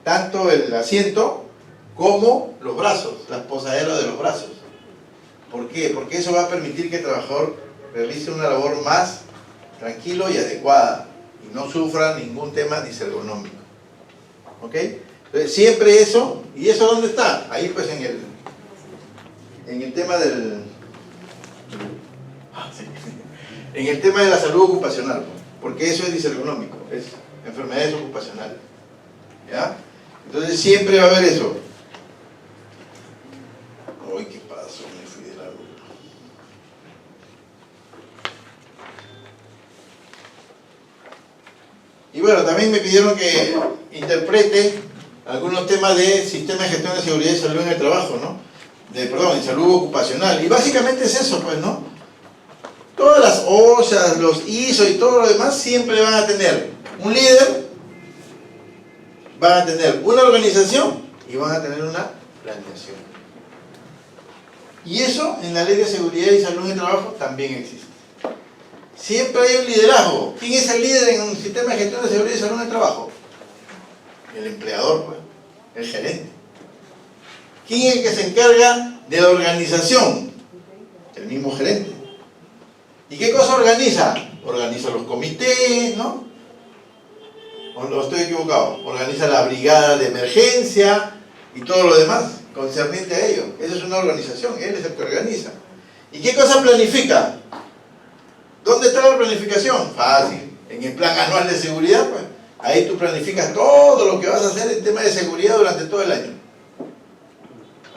tanto el asiento como los brazos, las posaderas de los brazos. ¿Por qué? Porque eso va a permitir que el trabajador realice una labor más tranquilo y adecuada y no sufra ningún tema disergonómico. ¿Ok? Entonces siempre eso, ¿y eso dónde está? Ahí pues en el tema del... en el tema de la salud ocupacional, porque eso es disergonómico, es enfermedades ocupacionales. ¿Ya? Entonces siempre va a haber eso. Uy, ¿qué pasó? Me fui de la luz. Y bueno, también me pidieron que interprete algunos temas de sistema de gestión de seguridad y salud en el trabajo, ¿no? Perdón, en salud ocupacional. Y básicamente es eso, pues, ¿no? Todas las OSHA, los ISO y todo lo demás siempre van a tener un líder, van a tener una organización y van a tener una planeación. Y eso en la Ley de Seguridad y Salud en el Trabajo también existe. Siempre hay un liderazgo. ¿Quién es el líder en un sistema de gestión de seguridad y salud en el trabajo? El empleador, pues, el gerente. ¿Quién es el que se encarga de la organización? El mismo gerente. ¿Y qué cosa organiza? Organiza los comités, ¿no? ¿O no estoy equivocado? Organiza la brigada de emergencia y todo lo demás concerniente a ello. Esa es una organización, él es el que organiza. ¿Y qué cosa planifica? ¿Dónde está la planificación? Fácil. En el plan anual de seguridad, pues, ahí tú planificas todo lo que vas a hacer en tema de seguridad durante todo el año.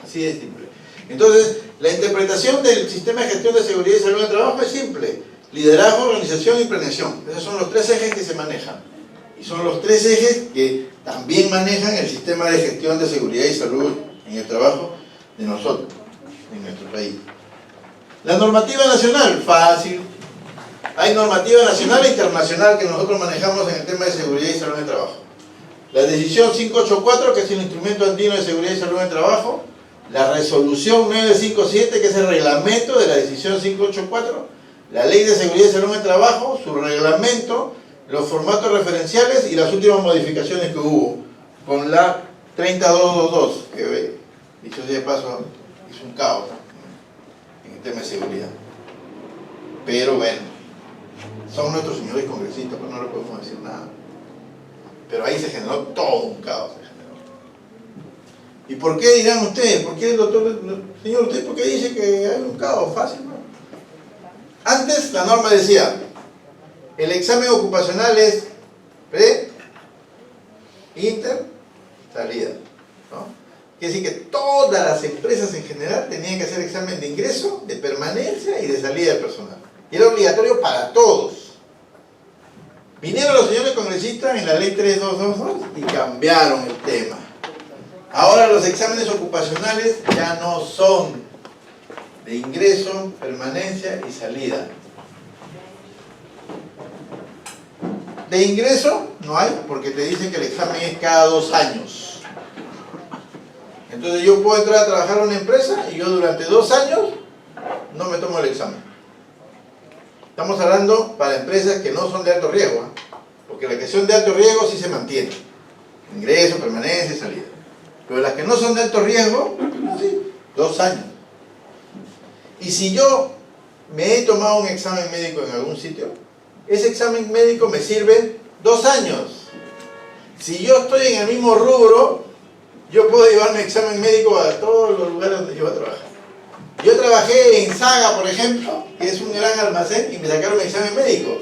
Así de simple. Entonces, la interpretación del sistema de gestión de seguridad y salud en el trabajo es simple. Liderazgo, organización y planeación. Esos son los tres ejes que se manejan. Y son los tres ejes que también manejan el sistema de gestión de seguridad y salud en el trabajo de nosotros, en nuestro país. La normativa nacional, fácil. Hay normativa nacional e internacional que nosotros manejamos en el tema de seguridad y salud en el trabajo. La decisión 584, que es el instrumento andino de seguridad y salud en el trabajo. La resolución 957, que es el reglamento de la decisión 584. La ley de seguridad y salud en el trabajo, su reglamento, los formatos referenciales y las últimas modificaciones que hubo con la 30222, que dicho sea de paso hizo un caos en el tema de seguridad. Pero bueno, son nuestros señores congresistas, pues no le podemos decir nada. Pero ahí se generó todo un caos. ¿Y por qué dirán ustedes? ¿Por qué el doctor, señor, usted por qué dice que hay un caos? Fácil, ¿no? Antes la norma decía, el examen ocupacional es pre, inter, salida, ¿no? Quiere decir que todas las empresas en general tenían que hacer examen de ingreso, de permanencia y de salida de personal. Y era obligatorio para todos. Vinieron los señores congresistas en la ley 3222 y cambiaron el tema. Ahora los exámenes ocupacionales ya no son de ingreso, permanencia y salida. De ingreso no hay, porque te dicen que el examen es cada 2 años. Entonces yo puedo entrar a trabajar a una empresa y yo durante 2 años no me tomo el examen. Estamos hablando para empresas que no son de alto riesgo, ¿eh? Porque las que son de alto riesgo sí se mantienen. Ingreso, permanencia y salida. Pero las que no son de alto riesgo, no, sí, 2 años. Y si yo me he tomado un examen médico en algún sitio, ese examen médico me sirve 2 años. Si yo estoy en el mismo rubro, yo puedo llevarme examen médico a todos los lugares donde yo voy a trabajar. Yo trabajé en Saga, por ejemplo, que es un gran almacén, y me sacaron mi examen médico.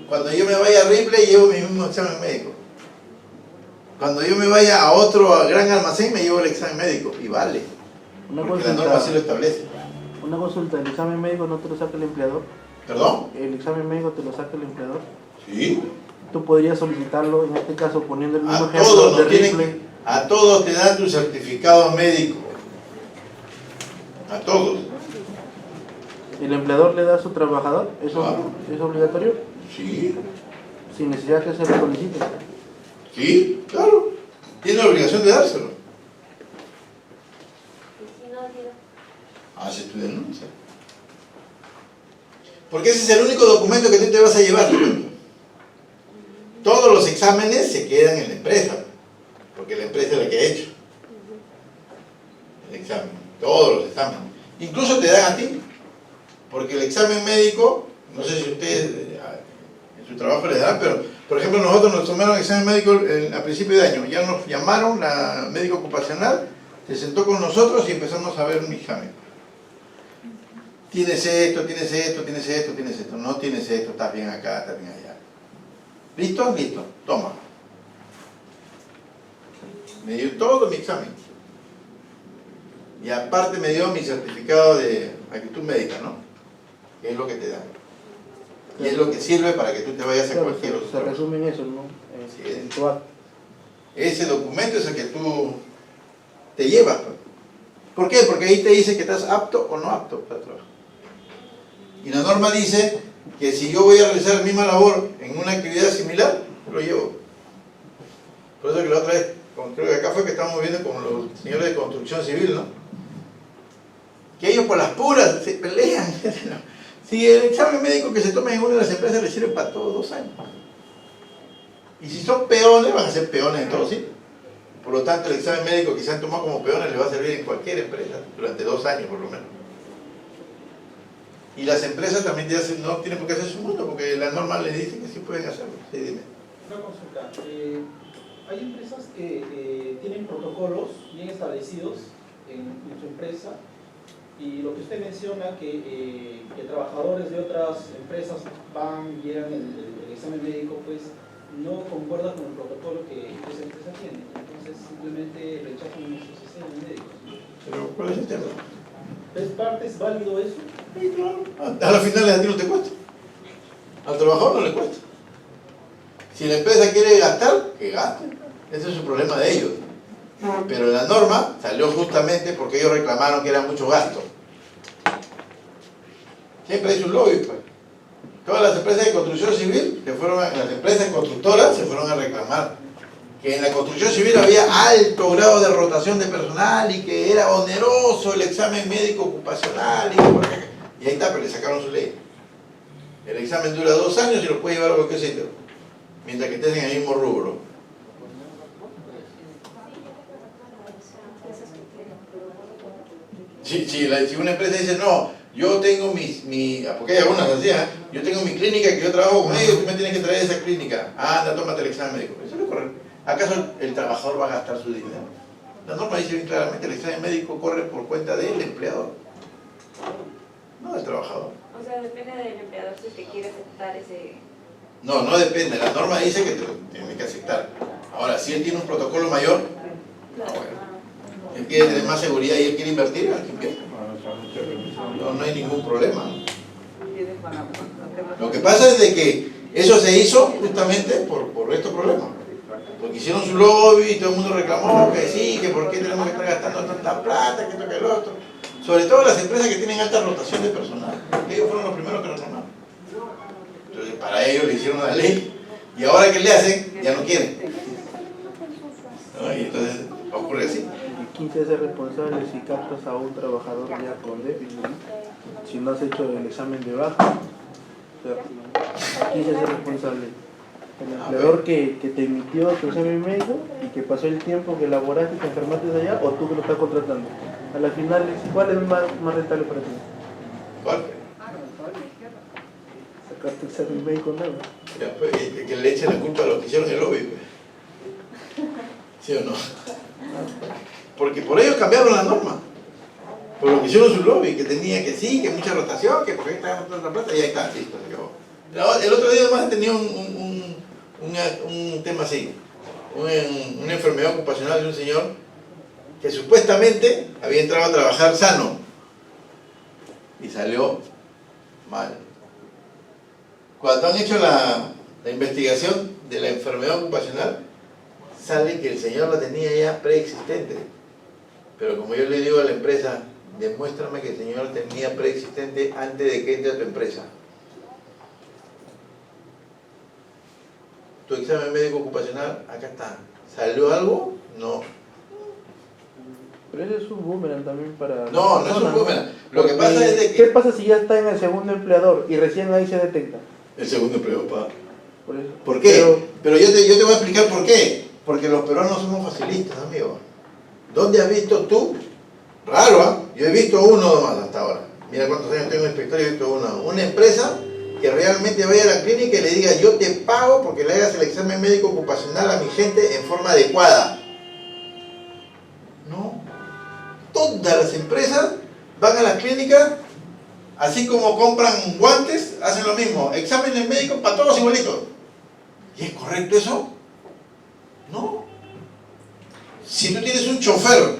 Cuando yo me vaya a Ripley, llevo mi mismo examen médico. Cuando yo me vaya a otro gran almacén, me llevo el examen médico. Y vale. Porque la norma así lo establece. Una consulta, ¿el examen médico no te lo saca el empleador? ¿Perdón? ¿El examen médico te lo saca el empleador? Sí. Tú podrías solicitarlo, en este caso, poniendo el mismo A ejemplo todos, de nos tienen, Ripley. a todos te dan tu certificado médico. A todos. ¿El empleador le da a su trabajador? ¿Eso Claro. es obligatorio? Sí. Sin necesidad que se lo solicite. Sí, claro. Tiene la obligación de dárselo. Y si no, digo, Hace tu denuncia. Porque ese es el único documento que tú te vas a llevar. Todos los exámenes se quedan en la empresa, porque la empresa es la que ha hecho el examen. Todos los exámenes. Incluso te dan a ti, porque el examen médico, no sé si ustedes en su trabajo les dan, pero por ejemplo nosotros nos tomaron examen médico a principio de año. Ya nos llamaron, la médico ocupacional se sentó con nosotros y empezamos a ver un examen. Tienes esto, tienes esto, tienes esto, tienes esto. No tienes esto, estás bien acá, estás bien allá. ¿Listo? Listo. Toma. Me dio todo mi examen. Y aparte me dio mi certificado de actitud médica, ¿no? Que es lo que te dan. Y es lo que sirve para que tú te vayas a Claro, cualquier otro se trabajo. resume en eso, ¿no? Así es. En tu acto. Ese documento es el que tú te llevas. ¿Por qué? Porque ahí te dice que estás apto o no apto para trabajar. Y la norma dice que si yo voy a realizar la misma labor en una actividad similar, lo llevo. Por eso que la otra vez, creo que acá fue que estábamos viendo con los señores de construcción civil, ¿no? Que ellos por las puras se pelean. Si el examen médico que se toma en una de las empresas le sirve para todos 2 años. Y si son peones, van a ser peones en todos sitios. Por lo tanto, el examen médico que se han tomado como peones les va a servir en cualquier empresa, durante 2 años por lo menos. Y las empresas también ya no tienen por qué hacer su mundo, porque la norma les dice que sí pueden hacerlo. Sí, dime. Una consulta. Hay empresas que tienen protocolos bien establecidos en su empresa, y lo que usted menciona que trabajadores de otras empresas van y llegan el examen médico, pues no concuerda con el protocolo que esa empresa tiene. Entonces simplemente rechazan esos exámenes médicos. Pero, ¿cuál es el tema? ¿Es válido eso? Sí, claro. A la final a ti no te cuesta. Al trabajador no le cuesta. Si la empresa quiere gastar, que gaste. Ese es su problema de ellos. Pero la norma salió justamente porque ellos reclamaron que era mucho gasto. Siempre hay su lobby, pues. Todas las empresas de construcción civil, las empresas constructoras se fueron a reclamar que en la construcción civil había alto grado de rotación de personal y que era oneroso el examen médico ocupacional y ahí está, pero le sacaron su ley. El examen dura 2 años y lo puede llevar a cualquier sitio, mientras que estés en el mismo rubro. Si una empresa dice, no, yo tengo porque hay algunas así, yo tengo mi clínica que yo trabajo con ellos, tú me tienes que traer esa clínica. Anda, tómate el examen médico. Eso no es correcto. ¿Acaso el trabajador va a gastar su dinero? La norma dice bien claramente, el examen médico corre por cuenta del empleador, no del trabajador. o sea, depende del empleador si te quiere aceptar ese... No, no depende. La norma dice que te lo tiene que aceptar. Ahora, si él tiene un protocolo mayor, Claro. bueno, Él quiere tener más seguridad y él quiere invertir, al que invierta. No hay ningún problema. Lo que pasa es de que eso se hizo justamente por estos problemas. Porque hicieron su lobby y todo el mundo reclamó que sí, que por qué tenemos que estar gastando tanta plata, que esto, que el otro. Sobre todo las empresas que tienen alta rotación de personal. Ellos fueron los primeros que reclamaron. Entonces para ellos le hicieron la ley y ahora que le hacen, ya no quieren. ¿No? Y entonces ocurre así. ¿Y quién se hace responsable si captas a un trabajador ya con déficit? Si no has hecho el examen de baja, o sea, ¿quién se hace responsable? ¿El empleador que te emitió tu examen médico y que pasó el tiempo que laboraste y te enfermaste allá, o tú que lo estás contratando? A la final, ¿cuál es más rentable para ti? ¿Cuál? Sacarte el examen médico nuevo. Ya, pues, que le echen la culpa a los que hicieron el lobby. Pues. ¿Sí o no? Porque por ellos cambiaron la norma. Por lo que hicieron su lobby, que tenía que sí, que mucha rotación, que porque estaban tanta plata, y ahí está, listo, se acabó. El otro día además tenía un tema así, una enfermedad ocupacional de un señor que supuestamente había entrado a trabajar sano y salió mal. Cuando han hecho la investigación de la enfermedad ocupacional, sale que el señor la tenía ya preexistente. Pero como yo le digo a la empresa, demuéstrame que el señor tenía preexistente antes de que entre a tu empresa. Tu examen médico ocupacional, acá está. ¿Salió algo? No. Pero ese es un boomerang también para... No, no es un boomerang. Lo que pasa es de que... ¿Qué pasa si ya está en el segundo empleador y recién ahí se detecta? El segundo empleo, pa. Por eso. ¿Por qué? Pero yo te voy a explicar por qué. Porque los peruanos somos facilistas, amigo. ¿Dónde has visto tú? Raro, ¿ah? Yo he visto uno nomás hasta ahora. Mira cuántos años tengo en inspector y he visto uno. Una empresa que realmente vaya a la clínica y le diga, yo te pago porque le hagas el examen médico ocupacional a mi gente en forma adecuada. No. Todas las empresas van a las clínicas, así como compran guantes, hacen lo mismo. Exámenes médicos para todos igualitos. ¿Y es correcto eso? No. Si tú tienes un chofer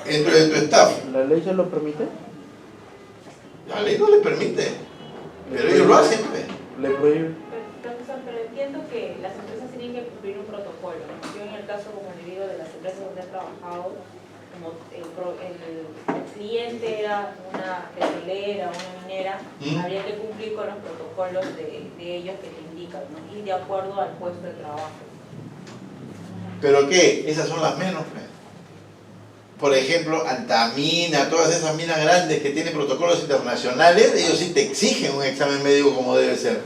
dentro de tu staff, ¿La ley se lo permite? la ley no le permite, pero ellos lo hacen. Pues. Le prohíbe. Pero entiendo que las empresas tienen que cumplir un protocolo, ¿no? Yo en el caso, como le digo, de las empresas donde he trabajado, como el cliente era una petrolera, una minera, habría que cumplir con los protocolos de ellos que te indican, ¿no? Y de acuerdo al puesto de trabajo. ¿Pero qué? Esas son las menos. Pues. Por ejemplo, Antamina, todas esas minas grandes que tienen protocolos internacionales, ellos sí te exigen un examen médico como debe ser.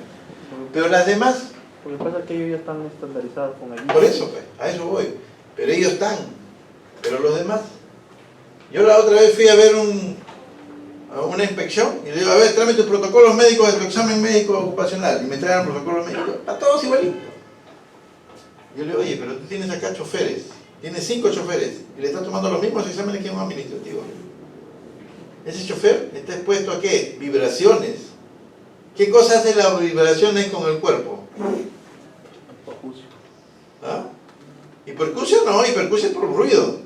Pero las demás... Lo que pasa es que ellos ya están estandarizados con el... Por eso, pues, a eso voy. Pero ellos están. Pero los demás... Yo la otra vez fui a ver una inspección y le digo, a ver, tráeme tus protocolos médicos de tu examen médico ocupacional. Y me traen protocolos médicos. Para todos igualitos. Yo le digo, oye, pero tú tienes acá choferes. Tienes 5 choferes. Y le estás tomando los mismos exámenes que un administrativo. Ese chofer está expuesto a ¿qué? Vibraciones. ¿Qué cosa hacen las vibraciones con el cuerpo? ¿Ah? Hipercusia no, hipercusia por ruido.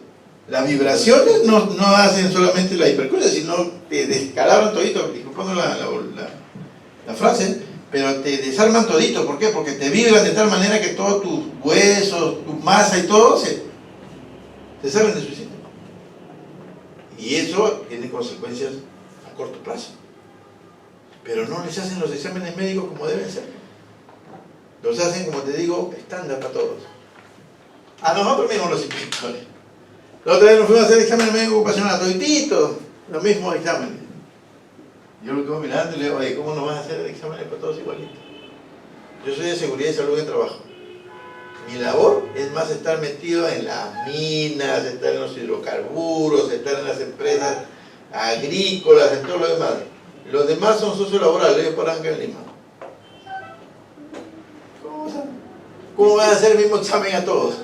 Las vibraciones no hacen solamente la hipercusia, sino te descalabran todito, disculpando la frase, pero te desarman todito. ¿Por qué? Porque te vibran de tal manera que todos tus huesos, tu masa y todo se salen de su sitio. Y eso tiene consecuencias a corto plazo. Pero no les hacen los exámenes médicos como deben ser. Los hacen, como te digo, estándar para todos. A nosotros mismos los inspectores. La otra vez nos fuimos a hacer exámenes médicos ocupacionales, todititos, los mismos exámenes. Yo lo quedo mirando y le digo, oye, ¿cómo no vas a hacer exámenes para todos igualitos? Yo soy de seguridad y salud de trabajo. Mi labor es más estar metido en las minas, estar en los hidrocarburos, estar en las empresas agrícolas, en todo lo demás. Los demás son sociolaborales, ellos paran acá en Lima. ¿Cómo van a hacer el mismo examen a todos?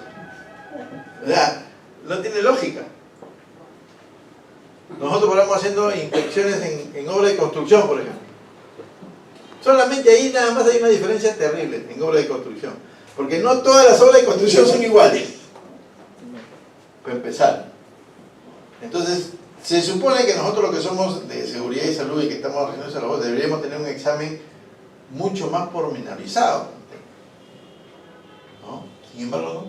O sea, no tiene lógica. Nosotros paramos haciendo inspecciones en obra de construcción, por ejemplo. Solamente ahí nada más hay una diferencia terrible en obra de construcción. Porque no todas las obras de construcción son iguales. Para empezar. Entonces, se supone que nosotros los que somos de seguridad y salud y que estamos haciendo esa labor, deberíamos tener un examen mucho más pormenorizado, ¿no? Sin embargo,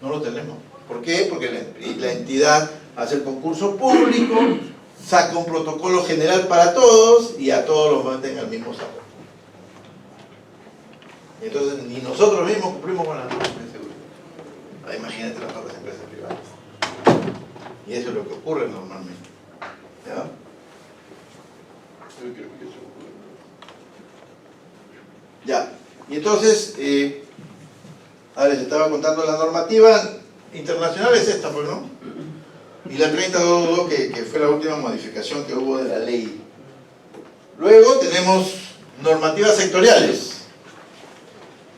no lo tenemos. ¿Por qué? Porque la entidad hace el concurso público, saca un protocolo general para todos y a todos los meten al mismo saco. Entonces, ni nosotros mismos cumplimos con las normas de seguridad. Imagínate las otras empresas privadas. Y eso es lo que ocurre normalmente. ¿Ya? Yo creo que eso ocurre. Ya. Y entonces, les estaba contando la normativa internacional es esta, pues, ¿no? Y la 30.2 que fue la última modificación que hubo de la ley. Luego tenemos normativas sectoriales.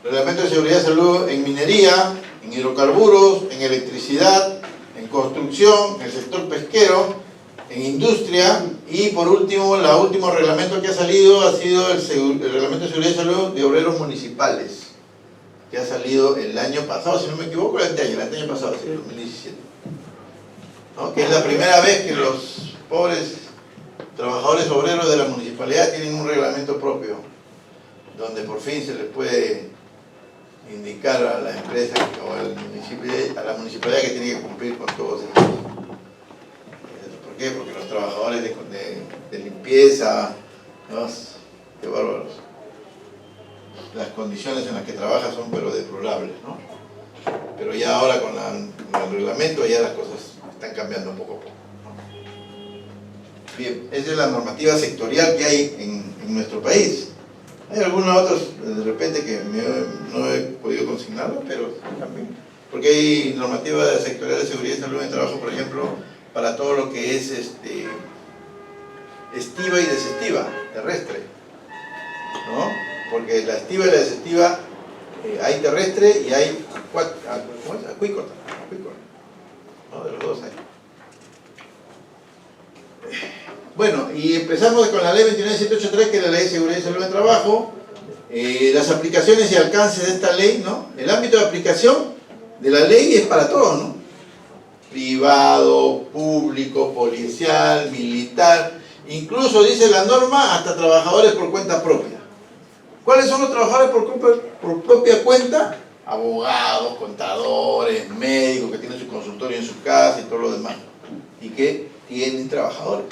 Reglamento de seguridad y salud en minería, en hidrocarburos, en electricidad, en construcción, en el sector pesquero, en industria y por último, el último reglamento que ha salido ha sido el reglamento de seguridad y salud de obreros municipales, que ha salido el año pasado, si no me equivoco, el año pasado, sí, 2017. ¿No? Que es la primera vez que los pobres trabajadores obreros de la municipalidad tienen un reglamento propio, donde por fin se les puede indicar a la empresa o al municipio, a la municipalidad que tiene que cumplir con todos estos. ¿Por qué? Porque los trabajadores de limpieza, ¿no? Qué bárbaros. Las condiciones en las que trabajan son pero deplorables, ¿no? Pero ya ahora con el reglamento ya las cosas están cambiando poco a poco, ¿no? Bien, esa es la normativa sectorial que hay en nuestro país. Hay algunos otros, de repente, que no he podido consignarlos, pero también. Porque hay normativa sectorial de seguridad y salud en el trabajo, por ejemplo, para todo lo que es estiva y desestiva, terrestre, ¿no? Porque la estiva y la desestiva hay terrestre y hay acuícola, ¿no? De los dos hay. Bueno, y empezamos con la ley 29783, que es la ley de seguridad y salud en el trabajo. Las aplicaciones y alcances de esta ley, ¿no? El ámbito de aplicación de la ley es para todos, ¿no? Privado, público, policial, militar, incluso dice la norma hasta trabajadores por cuenta propia. ¿Cuáles son los trabajadores por propia cuenta? Abogados, contadores, médicos que tienen su consultorio en su casa y todo lo demás. Y que tienen trabajadores,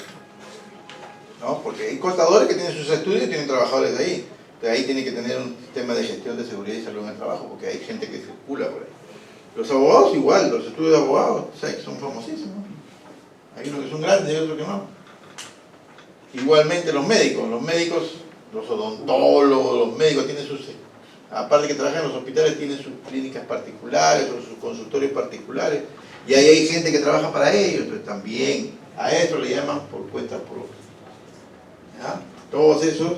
¿no? Porque hay contadores que tienen sus estudios y tienen trabajadores de ahí. Entonces ahí tiene que tener un sistema de gestión de seguridad y salud en el trabajo, porque hay gente que circula por ahí. Los abogados igual, los estudios de abogados, o sea, que son famosísimos. Hay unos que son grandes y otros que no. Igualmente los médicos, los odontólogos, los médicos tienen sus, aparte que trabajan en los hospitales, tienen sus clínicas particulares o sus consultorios particulares. Y ahí hay gente que trabaja para ellos, entonces también a eso le llaman por cuenta propia. ¿Ya? Todos esos,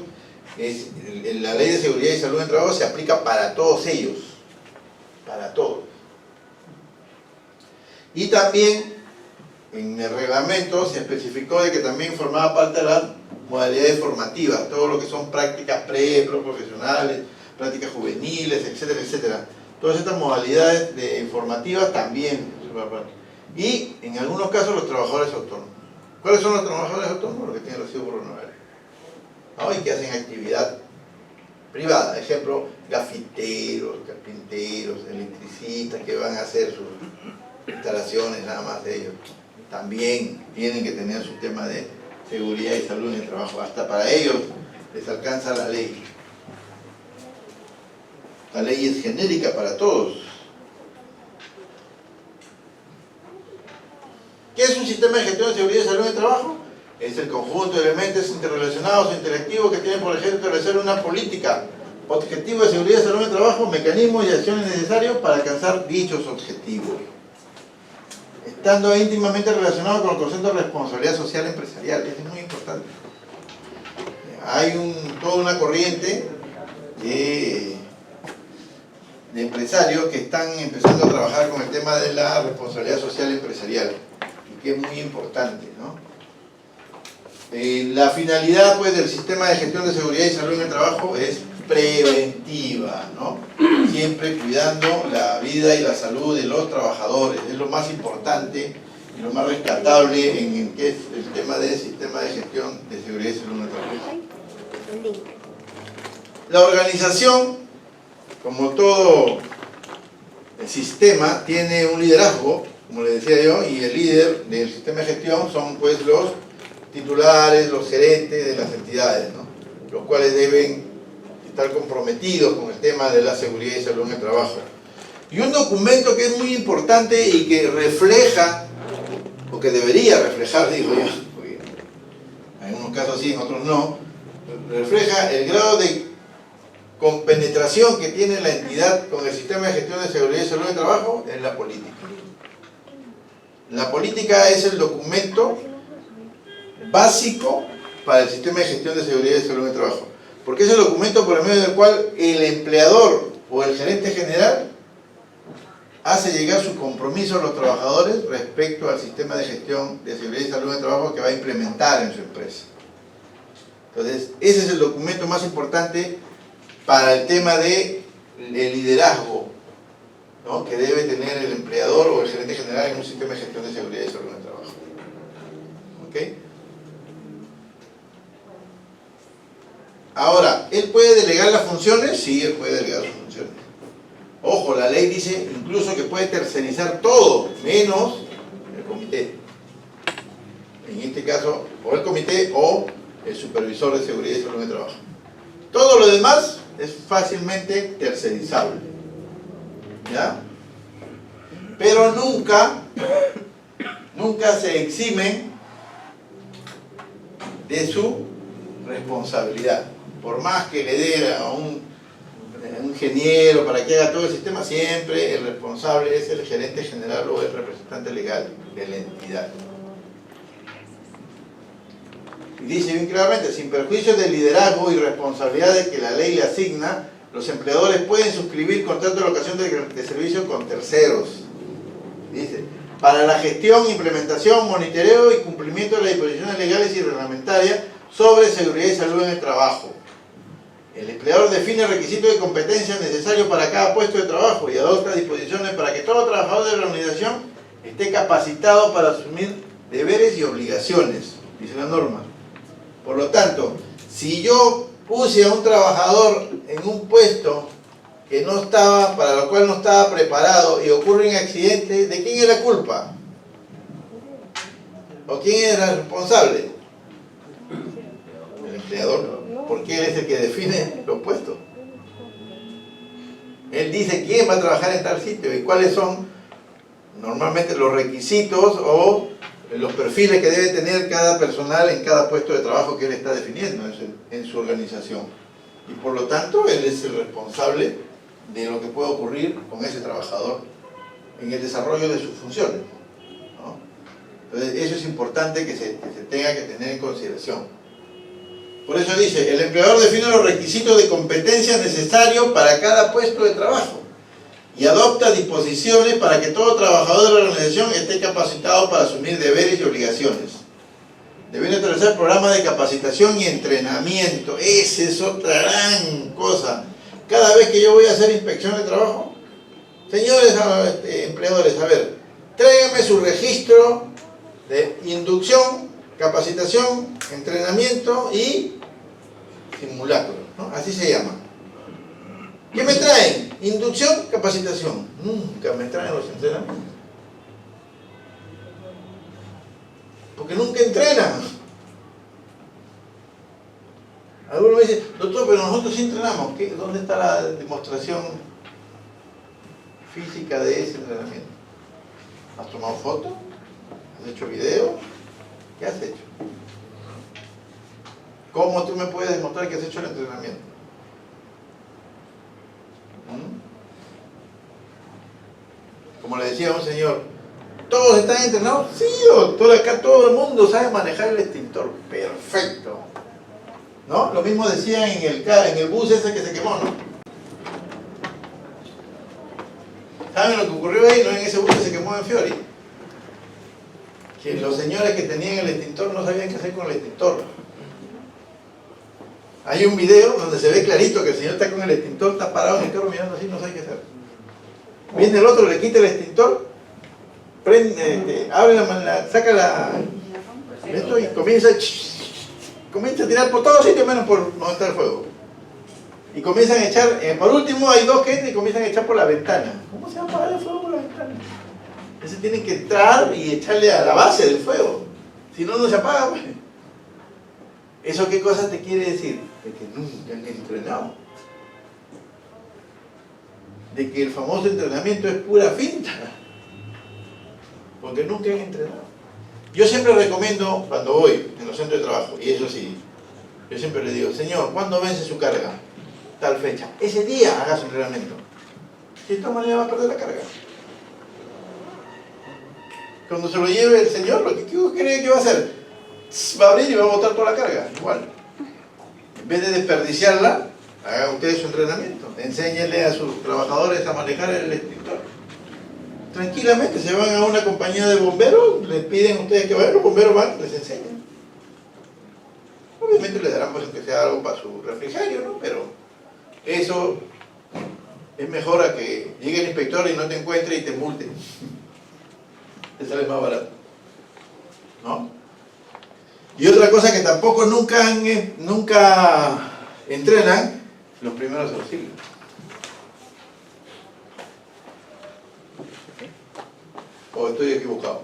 la ley de seguridad y salud en el trabajo se aplica para todos ellos, para todos. Y también en el reglamento se especificó de que también formaba parte de las modalidades formativas, todo lo que son prácticas profesionales, prácticas juveniles, etcétera, etcétera. Todas estas modalidades formativas también. Y en algunos casos los trabajadores autónomos. ¿Cuáles son los trabajadores autónomos? Los que tienen recibo por honorario, ¿no? Y que hacen actividad privada, ejemplo, gafiteros, carpinteros, electricistas que van a hacer sus instalaciones, nada más de ellos. También tienen que tener su tema de seguridad y salud en el trabajo. Hasta para ellos les alcanza la ley. La ley es genérica para todos. ¿Qué es un sistema de gestión de seguridad y salud en el trabajo? Es el conjunto de elementos interrelacionados o interactivos que tienen por objeto establecer una política objetivo de seguridad y salud en el trabajo, mecanismos y acciones necesarios para alcanzar dichos objetivos, estando íntimamente relacionado con el concepto de responsabilidad social empresarial. Eso es muy importante. Hay toda una corriente de empresarios que están empezando a trabajar con el tema de la responsabilidad social empresarial, y que es muy importante, ¿no? La finalidad, pues, del sistema de gestión de seguridad y salud en el trabajo es preventiva, ¿no? Siempre cuidando la vida y la salud de los trabajadores. Es lo más importante y lo más rescatable en que es el tema del sistema de gestión de seguridad y salud en el trabajo. La organización, como todo el sistema, tiene un liderazgo, como le decía yo, y el líder del sistema de gestión son pues los titulares, los gerentes de las entidades, ¿no? Los cuales deben estar comprometidos con el tema de la seguridad y salud en el trabajo. Y un documento que es muy importante y que refleja, o que debería reflejar, digo yo, porque en unos casos sí, en otros no, refleja el grado de compenetración que tiene la entidad con el sistema de gestión de seguridad y salud en el trabajo en la política. La política es el documento básico para el sistema de gestión de seguridad y salud en el trabajo, porque es el documento por el medio del cual el empleador o el gerente general hace llegar su compromiso a los trabajadores respecto al sistema de gestión de seguridad y salud en el trabajo que va a implementar en su empresa. Entonces, ese es el documento más importante para el tema de liderazgo, ¿no?, que debe tener el empleador o el gerente general en un sistema de gestión de seguridad y salud en el trabajo. ¿Ok? Ahora, ¿él puede delegar las funciones? Sí, él puede delegar las funciones. Ojo, la ley dice incluso que puede tercerizar todo, menos el comité. En este caso, o el comité o el supervisor de seguridad y salud en el trabajo. Todo lo demás es fácilmente tercerizable, ¿ya? Pero nunca se eximen de su responsabilidad. Por más que le dé a un ingeniero para que haga todo el sistema, siempre el responsable es el gerente general o el representante legal de la entidad. Y dice bien claramente, sin perjuicio del liderazgo y responsabilidad que la ley le asigna, los empleadores pueden suscribir contratos de locación de servicio con terceros. Dice, para la gestión, implementación, monitoreo y cumplimiento de las disposiciones legales y reglamentarias sobre seguridad y salud en el trabajo. El empleador define requisitos de competencia necesarios para cada puesto de trabajo y adopta disposiciones para que todo trabajador de la organización esté capacitado para asumir deberes y obligaciones, dice la norma. Por lo tanto, si yo puse a un trabajador en un puesto que no estaba, para lo cual no estaba preparado y ocurre un accidente, ¿de quién es la culpa? ¿O quién es el responsable? El empleador, porque él es el que define los puestos. Él dice quién va a trabajar en tal sitio y cuáles son normalmente los requisitos o los perfiles que debe tener cada personal en cada puesto de trabajo que él está definiendo en su organización. Y por lo tanto, él es el responsable de lo que puede ocurrir con ese trabajador en el desarrollo de sus funciones, ¿no? Entonces, eso es importante que se tenga que tener en consideración. Por eso dice, el empleador define los requisitos de competencia necesarios para cada puesto de trabajo y adopta disposiciones para que todo trabajador de la organización esté capacitado para asumir deberes y obligaciones. Deben establecer programas de capacitación y entrenamiento. Esa es otra gran cosa. Cada vez que yo voy a hacer inspección de trabajo, señores empleadores, a ver, tráiganme su registro de inducción, capacitación, entrenamiento y simulacro, ¿no? Así se llama. ¿Qué me traen? Inducción, capacitación. Nunca me traen los entrenamientos. Porque nunca entrenan. Algunos me dicen, doctor, pero nosotros sí entrenamos. ¿Qué? ¿Dónde está la demostración física de ese entrenamiento? ¿Has tomado foto? ¿Has hecho video? ¿Qué has hecho? ¿Cómo tú me puedes demostrar que has hecho el entrenamiento? Como le decía a un señor, ¿todos están entrenados? Sí, doctor, acá todo el mundo sabe manejar el extintor. Perfecto. ¿No? Lo mismo decían en el bus ese que se quemó, ¿no? ¿Saben lo que ocurrió ahí? ¿No? En ese bus que se quemó en Fiori. Que los señores que tenían el extintor no sabían qué hacer con el extintor. Hay un video donde se ve clarito que el señor está con el extintor, está parado en el carro mirando así, no sabe qué hacer. Viene el otro, le quita el extintor abre saca esto y comienza a tirar por todos sitios menos por donde está el fuego. Y comienzan a echar, por último hay dos que entran y comienzan a echar por la ventana. ¿Cómo se va a apagar el fuego por la ventana? Entonces tienen que entrar y echarle a la base del fuego. Si no, no se apaga, pues. ¿Eso qué cosa te quiere decir? De que nunca han entrenado. De que el famoso entrenamiento es pura finta. Porque nunca han entrenado. Yo siempre recomiendo, cuando voy en los centros de trabajo, y eso sí, yo siempre le digo, señor, ¿cuándo vence su carga? Tal fecha. Ese día haga su entrenamiento. Si de esta manera va a perder la carga. Cuando se lo lleve el señor, ¿qué cree que va a hacer? Va a abrir y va a botar toda la carga. Igual. En vez de desperdiciarla, hagan ustedes su entrenamiento. Enséñenle a sus trabajadores a manejar el extintor. Tranquilamente se van a una compañía de bomberos, les piden a ustedes que vayan, los bomberos van, les enseñan. Obviamente les darán pues aunque sea algo para su refrigerio, ¿no? Pero eso es mejor a que llegue el inspector y no te encuentre y te multe. Te sale más barato, ¿no? Y otra cosa que tampoco nunca entrenan, los primeros auxilios. ¿O estoy equivocado?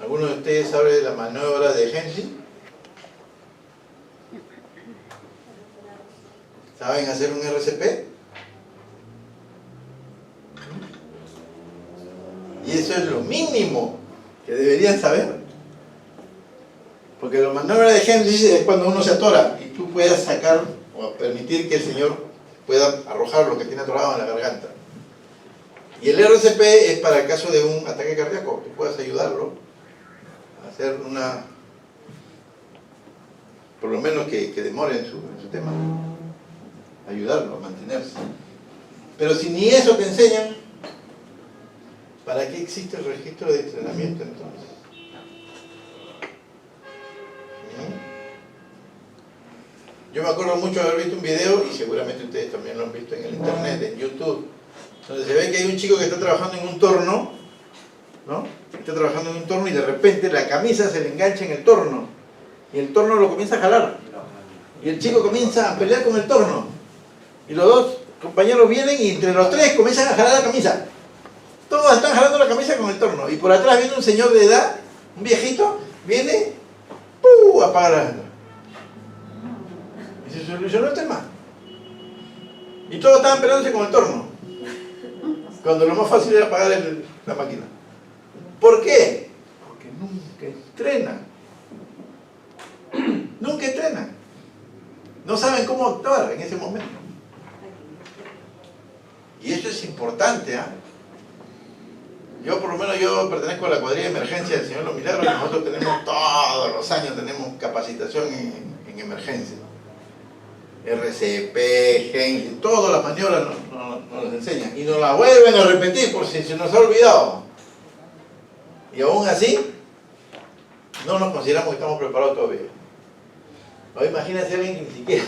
¿Alguno de ustedes sabe de la maniobra de Hensley? ¿Saben hacer un RCP? Y eso es lo mínimo que deberían saber. Porque la maniobra de Hensley es cuando uno se atora y tú puedas sacar o permitir que el señor pueda arrojar lo que tiene atorado en la garganta. Y el RCP es para el caso de un ataque cardíaco, que puedas ayudarlo a hacer por lo menos que demore en su tema, ayudarlo a mantenerse. Pero si ni eso te enseñan, ¿para qué existe el registro de entrenamiento entonces? Yo me acuerdo mucho de haber visto un video, y seguramente ustedes también lo han visto en el internet, en YouTube, donde se ve que hay un chico que está trabajando en un torno, ¿no? Está trabajando en un torno y de repente la camisa se le engancha en el torno y el torno lo comienza a jalar y el chico comienza a pelear con el torno y los dos compañeros vienen y entre los tres comienzan a jalar la camisa. Todos están jalando la camisa con el torno y por atrás viene un señor de edad, un viejito, viene, apaga la... y se solucionó el tema. Y todos estaban peleándose con el torno, cuando lo más fácil era apagar la máquina. ¿Por qué? Porque nunca entrenan. Nunca entrenan. No saben cómo actuar en ese momento. Y eso es importante, ¿eh? Yo por lo menos pertenezco a la cuadrilla de emergencia del Señor Los Milagros y nosotros tenemos todos los años capacitación en emergencia. RCP, Hensley, todas las maniobras nos las enseñan y nos las vuelven a repetir por si se nos ha olvidado. Y aún así, no nos consideramos que estamos preparados todavía. Ahora imagínense a alguien que ni siquiera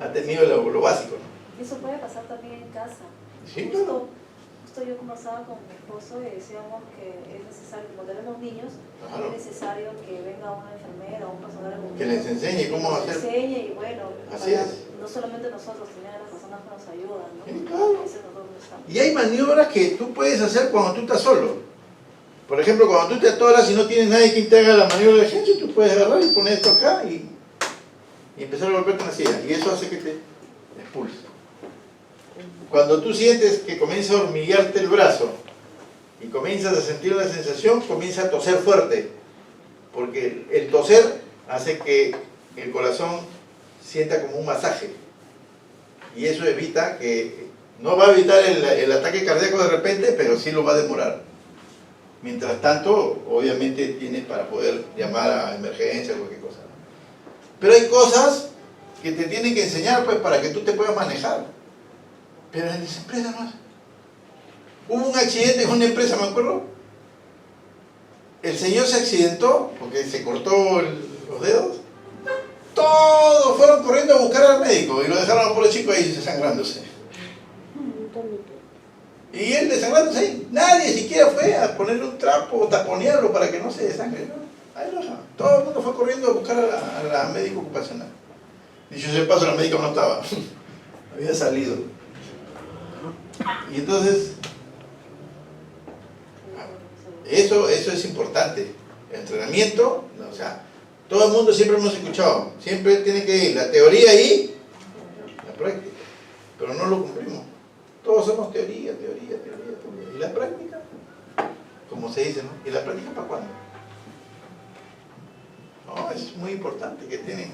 ha tenido lo básico, ¿no? Eso puede pasar también en casa. Sí, claro. Justo yo conversaba con mi esposo y decíamos que es necesario, como tenemos niños, Claro. es necesario que venga una enfermera o un personal de Que les enseñe cómo que hacer. les enseñe y bueno, Así para- es. no solamente nosotros, sino las personas que nos ayudan, ¿no? Sí, claro. A veces nosotros no estamos. Y hay maniobras que tú puedes hacer cuando tú estás solo. Por ejemplo, cuando tú te atoras y no tienes nadie que te haga la maniobra de Hensley, tú puedes agarrar y poner esto acá y empezar a golpearte en la silla. Y eso hace que te expulse. Cuando tú sientes que comienza a hormiguearte el brazo y comienzas a sentir una sensación, comienza a toser fuerte. Porque el toser hace que el corazón sienta como un masaje. Y eso evita que, no va a evitar el ataque cardíaco de repente, pero sí lo va a demorar. Mientras tanto, obviamente tienes para poder llamar a emergencia o cualquier cosa. Pero hay cosas que te tienen que enseñar pues para que tú te puedas manejar. Pero en esa empresa no. Hubo un accidente en una empresa, me acuerdo. El señor se accidentó porque se cortó los dedos. Todos fueron corriendo a buscar al médico y lo dejaron a por el chico ahí sangrándose. Y él desangrándose ahí. Nadie siquiera fue a ponerle un trapo o taponearlo para que no se desangre. ¿No? Ahí lo dejaban. Todo el mundo fue corriendo a buscar a la médico ocupacional. Dicho sea de paso, la médica no estaba. Había salido. Y entonces, eso es importante. El entrenamiento, o sea, todo el mundo siempre hemos escuchado. Siempre tiene que ir la teoría y la práctica. Pero no lo cumplimos. Todos somos teoría. ¿Y la práctica? Como se dice, ¿no? ¿Y la práctica para cuándo? No, es muy importante que tienen.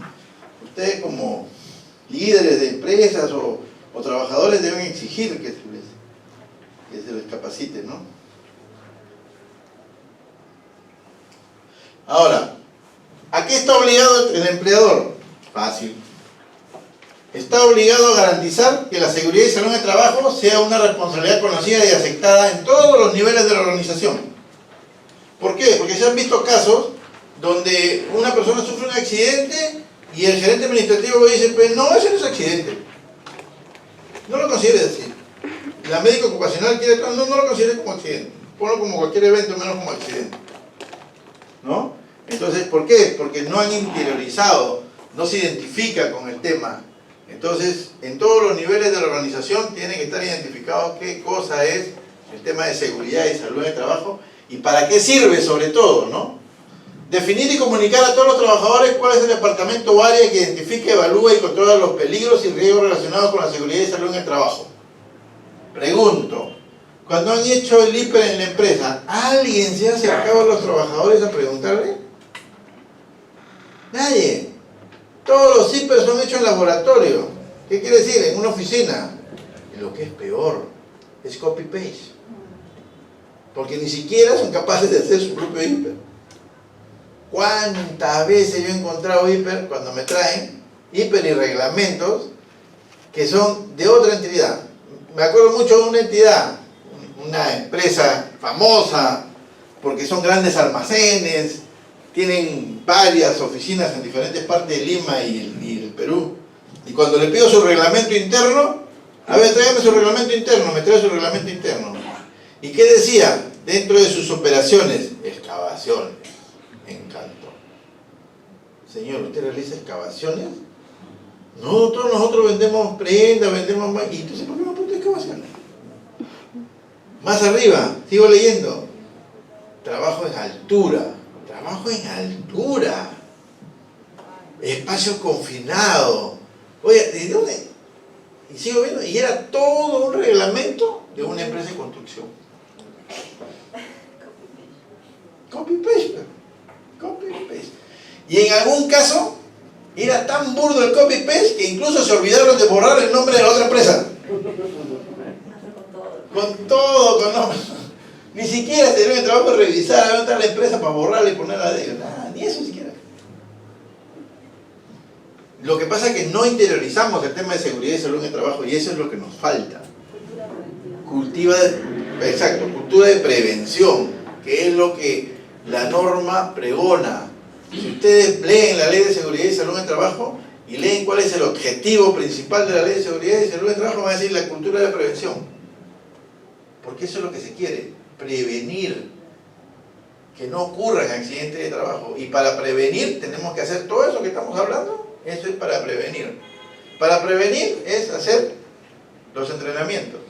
Ustedes como líderes de empresas o trabajadores deben exigir que se les capacite, ¿no? Ahora, ¿a qué está obligado el empleador? Fácil. Está obligado a garantizar que la seguridad y salud en el trabajo sea una responsabilidad conocida y aceptada en todos los niveles de la organización. ¿Por qué? Porque se han visto casos donde una persona sufre un accidente y el gerente administrativo dice, pues no, ese no es accidente. No lo consideres así. La médica ocupacional quiere, no lo consideres como accidente. Ponlo como cualquier evento, menos como accidente. ¿No? Entonces, ¿por qué? Porque no han interiorizado, no se identifica con el tema. Entonces, en todos los niveles de la organización tiene que estar identificado qué cosa es el tema de seguridad y salud en el trabajo y para qué sirve sobre todo, ¿no? Definir y comunicar a todos los trabajadores cuál es el departamento o área que identifique, evalúa y controla los peligros y riesgos relacionados con la seguridad y salud en el trabajo. Pregunto, cuando han hecho el IPER en la empresa, ¿alguien se ha acercado a los trabajadores a preguntarle? Nadie. Todos los IPER son hechos en laboratorio. ¿Qué quiere decir? En una oficina. Y lo que es peor, es copy-paste. Porque ni siquiera son capaces de hacer su propio IPER. ¿Cuántas veces yo he encontrado IPER cuando me traen IPER y reglamentos que son de otra entidad? Me acuerdo mucho de una entidad, una empresa famosa, porque son grandes almacenes, tienen varias oficinas en diferentes partes de Lima y el Perú. Y cuando le pido su reglamento interno, a ver, tráigame su reglamento interno, me trae su reglamento interno. ¿Y qué decía? Dentro de sus operaciones, excavaciones. Encanto. Señor, ¿usted realiza excavaciones? No, todos nosotros vendemos prendas, vendemos más. ¿Y entonces por qué no apunta excavaciones? Más arriba, sigo leyendo. Trabajo en altura. Trabajo en altura. Espacio confinado. Oye, ¿de dónde? Y sigo viendo, y era todo un reglamento de una empresa de construcción. Copy-paste. Copy-paste. Y en algún caso, era tan burdo el copy-paste que incluso se olvidaron de borrar el nombre de la otra empresa. Con todo, con nombre. Ni siquiera tenían el trabajo de revisar a dónde está la empresa para borrarla y ponerla de ellos. Nada, ni eso siquiera. Lo que pasa es que no interiorizamos el tema de seguridad y salud en el trabajo y eso es lo que nos falta. Cultura de prevención, que es lo que la norma pregona. Si ustedes leen la Ley de Seguridad y Salud en el Trabajo y leen cuál es el objetivo principal de la Ley de Seguridad y Salud en el Trabajo, van a decir la cultura de prevención. Porque eso es lo que se quiere, prevenir que no ocurran accidentes de trabajo. Y para prevenir tenemos que hacer todo eso que estamos hablando. Eso es para prevenir. Para prevenir es hacer los entrenamientos.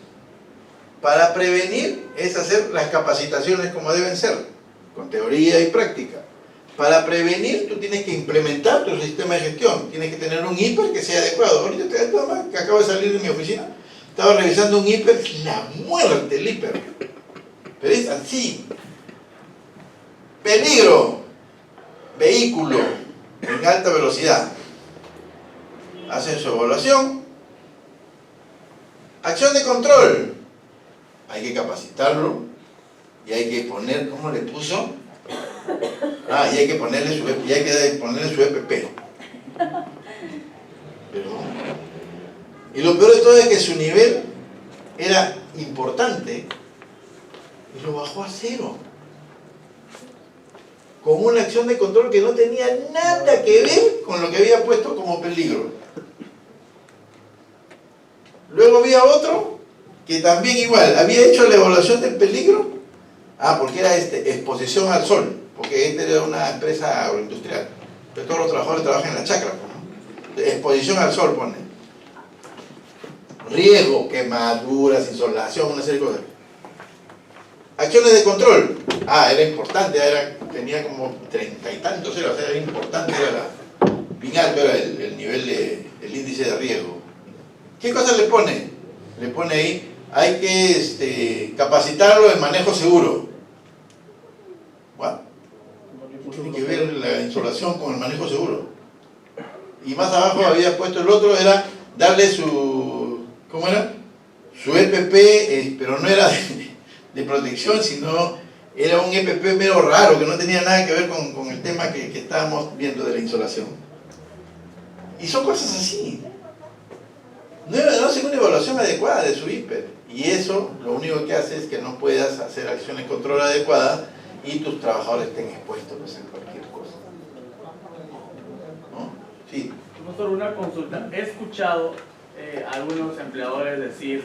Para prevenir es hacer las capacitaciones como deben ser, con teoría y práctica. Para prevenir tú tienes que implementar tu sistema de gestión. Tienes que tener un IPER que sea adecuado. Ahorita que acabo de salir de mi oficina, estaba revisando un IPER, la muerte el IPER. Pero es así. Peligro. Vehículo en alta velocidad. Hacen su evaluación. Acción de control. Hay que capacitarlo. Y hay que poner, ¿cómo le puso? Y hay que ponerle su EPP. Pero, y lo peor de todo es que su nivel era importante y lo bajó a 0. Con una acción de control que no tenía nada que ver con lo que había puesto como peligro. Luego había otro que también igual, había hecho la evaluación del peligro, porque era exposición al sol, porque esta era una empresa agroindustrial, pero todos los trabajadores trabajan en la chacra, ¿no? Exposición al sol pone, riesgo, quemaduras, insolación, una serie de cosas. Acciones de control, era importante, tenía como 30 y tantos, o sea, era importante, bien alto era el nivel el índice de riesgo. ¿Qué cosas le pone? Le pone ahí, hay que capacitarlo en manejo seguro. Bueno, tiene que ver la insolación con el manejo seguro. Y más abajo había puesto el otro, era darle su, ¿cómo era? Su EPP, pero no era de protección, sino era un EPP mero raro, que no tenía nada que ver con el tema que estábamos viendo de la insolación. Y son cosas así. No hacen una evaluación adecuada de su hiper. Y eso lo único que hace es que no puedas hacer acciones de control adecuadas y tus trabajadores estén expuestos a hacer cualquier cosa. ¿No? Sí. Profesor, una consulta. He escuchado algunos empleadores decir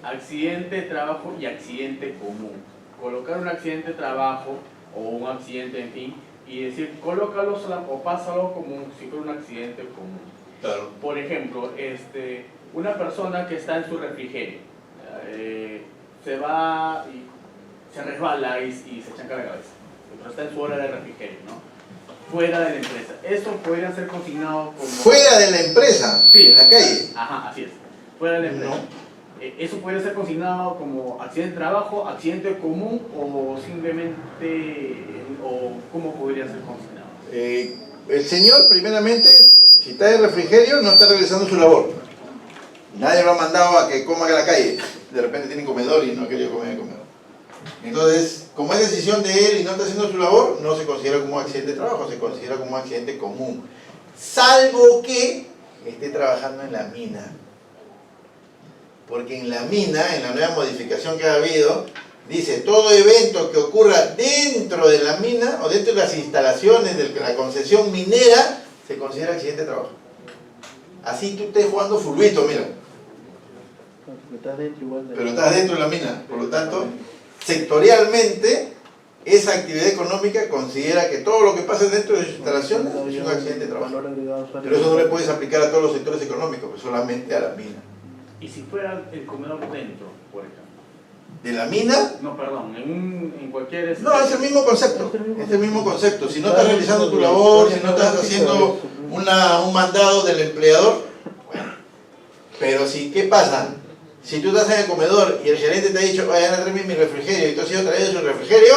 accidente de trabajo y accidente común. Colocar un accidente de trabajo o un accidente, en fin, y decir, colócalo o pásalo como si fuera un accidente común. Claro. Por ejemplo, una persona que está en su refrigerio se va y se resbala y se chanca la cabeza, pero está en su hora de refrigerio, ¿no? Fuera de la empresa. ¿Eso podría ser consignado como...? ¿Fuera de la empresa? Sí. ¿En la calle? Ajá, así es. Fuera de la empresa. No. ¿Eso puede ser consignado como accidente de trabajo, accidente común o simplemente, o cómo podría ser consignado? El señor, primeramente, si está en refrigerio, no está realizando su labor. Nadie lo ha mandado a que coma en la calle. De repente tiene comedor y no ha querido comer en el comedor. Entonces, como es decisión de él y no está haciendo su labor, no se considera como un accidente de trabajo, se considera como un accidente común. Salvo que esté trabajando en la mina. Porque en la mina, en la nueva modificación que ha habido, dice, todo evento que ocurra dentro de la mina o dentro de las instalaciones de la concesión minera, se considera accidente de trabajo. Así tú estés jugando fulbito, mira. Pero estás dentro de la mina, por lo tanto, sectorialmente, esa actividad económica considera que todo lo que pasa dentro de sus instalaciones es un accidente de trabajo. Pero eso no le puedes aplicar a todos los sectores económicos, pues solamente a la mina. ¿Y si fuera el comedor dentro, por ejemplo? ¿De la mina? No, perdón, en cualquier... No, es el mismo concepto. Es el mismo concepto. Si no estás realizando tu labor, si no estás haciendo un mandado del empleador, bueno. Pero si, ¿qué pasa? Si tú estás en el comedor y el gerente te ha dicho, vayan a traerme mi refrigerio, y tú has ido a traer su refrigerio,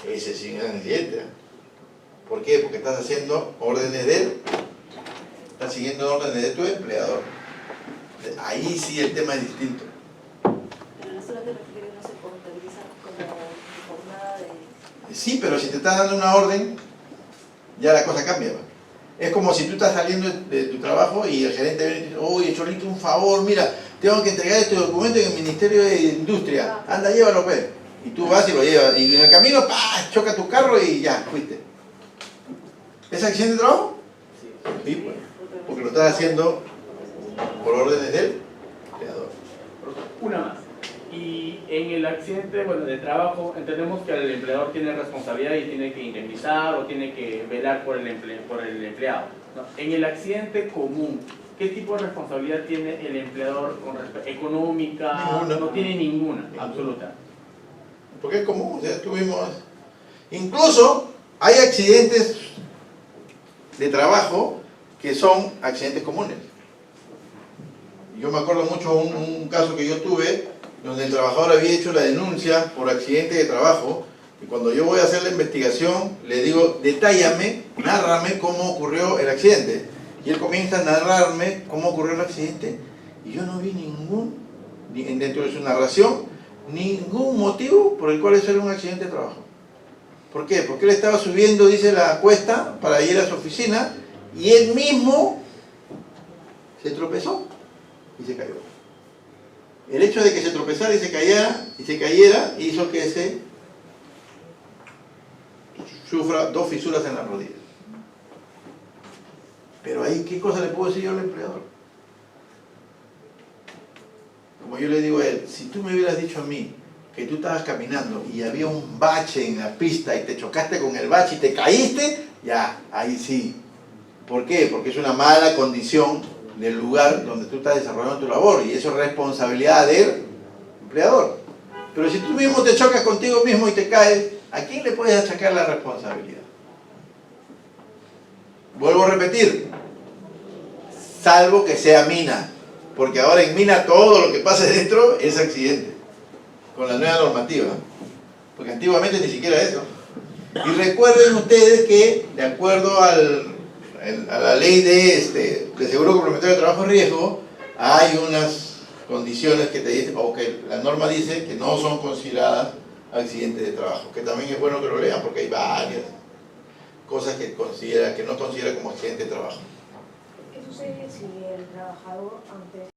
ese sí es un accidente. ¿Por qué? Porque estás haciendo órdenes de él. Estás siguiendo órdenes de tu empleador. Ahí sí el tema es distinto. Pero las horas de refrigerio no se contabilizan como jornada de... Sí, pero si te está dando una orden, ya la cosa cambia. Es como si tú estás saliendo de tu trabajo y el gerente viene y dice, oye, Cholito, un favor, mira, tengo que entregar este documento en el Ministerio de Industria, anda, llévalo, pues. Y tú vas y lo llevas, y en el camino, ¡pah!, choca tu carro y ya, fuiste. ¿Es accidente de trabajo? Sí, pues, porque lo estás haciendo por órdenes del empleador. Una más. Y en el accidente de trabajo, entendemos que el empleador tiene responsabilidad y tiene que indemnizar o tiene que velar por el empleado, ¿no? En el accidente común, ¿qué tipo de responsabilidad tiene el empleador con respecto económica? Ninguna. No tiene ninguna, absoluta. Porque es común, ya tuvimos... Incluso hay accidentes de trabajo que son accidentes comunes. Yo me acuerdo mucho un caso que yo tuve donde el trabajador había hecho la denuncia por accidente de trabajo y cuando yo voy a hacer la investigación le digo, detállame, nárrame cómo ocurrió el accidente. Y él comienza a narrarme cómo ocurrió el accidente y yo no vi dentro de su narración, ningún motivo por el cual eso era un accidente de trabajo. ¿Por qué? Porque él estaba subiendo, dice, la cuesta para ir a su oficina y él mismo se tropezó y se cayó. El hecho de que se tropezara y se cayera hizo que se sufra 2 fisuras en la rodilla. Pero ahí, ¿qué cosa le puedo decir yo al empleador? Como yo le digo a él, si tú me hubieras dicho a mí que tú estabas caminando y había un bache en la pista y te chocaste con el bache y te caíste, ya, ahí sí. ¿Por qué? Porque es una mala condición del lugar donde tú estás desarrollando tu labor y eso es responsabilidad del empleador. Pero si tú mismo te chocas contigo mismo y te caes, ¿a quién le puedes achacar la responsabilidad? Vuelvo a repetir, salvo que sea mina, porque ahora en mina todo lo que pase dentro es accidente, con la nueva normativa, porque antiguamente ni siquiera eso. Y recuerden ustedes que, de acuerdo a la ley de seguro complementario de trabajo y riesgo, hay unas condiciones que te dicen, o que la norma dice que no son consideradas accidentes de trabajo, que también es bueno que lo lean porque hay varias cosas que no considera como accidente de trabajo. ¿Qué sucede si el trabajador, ante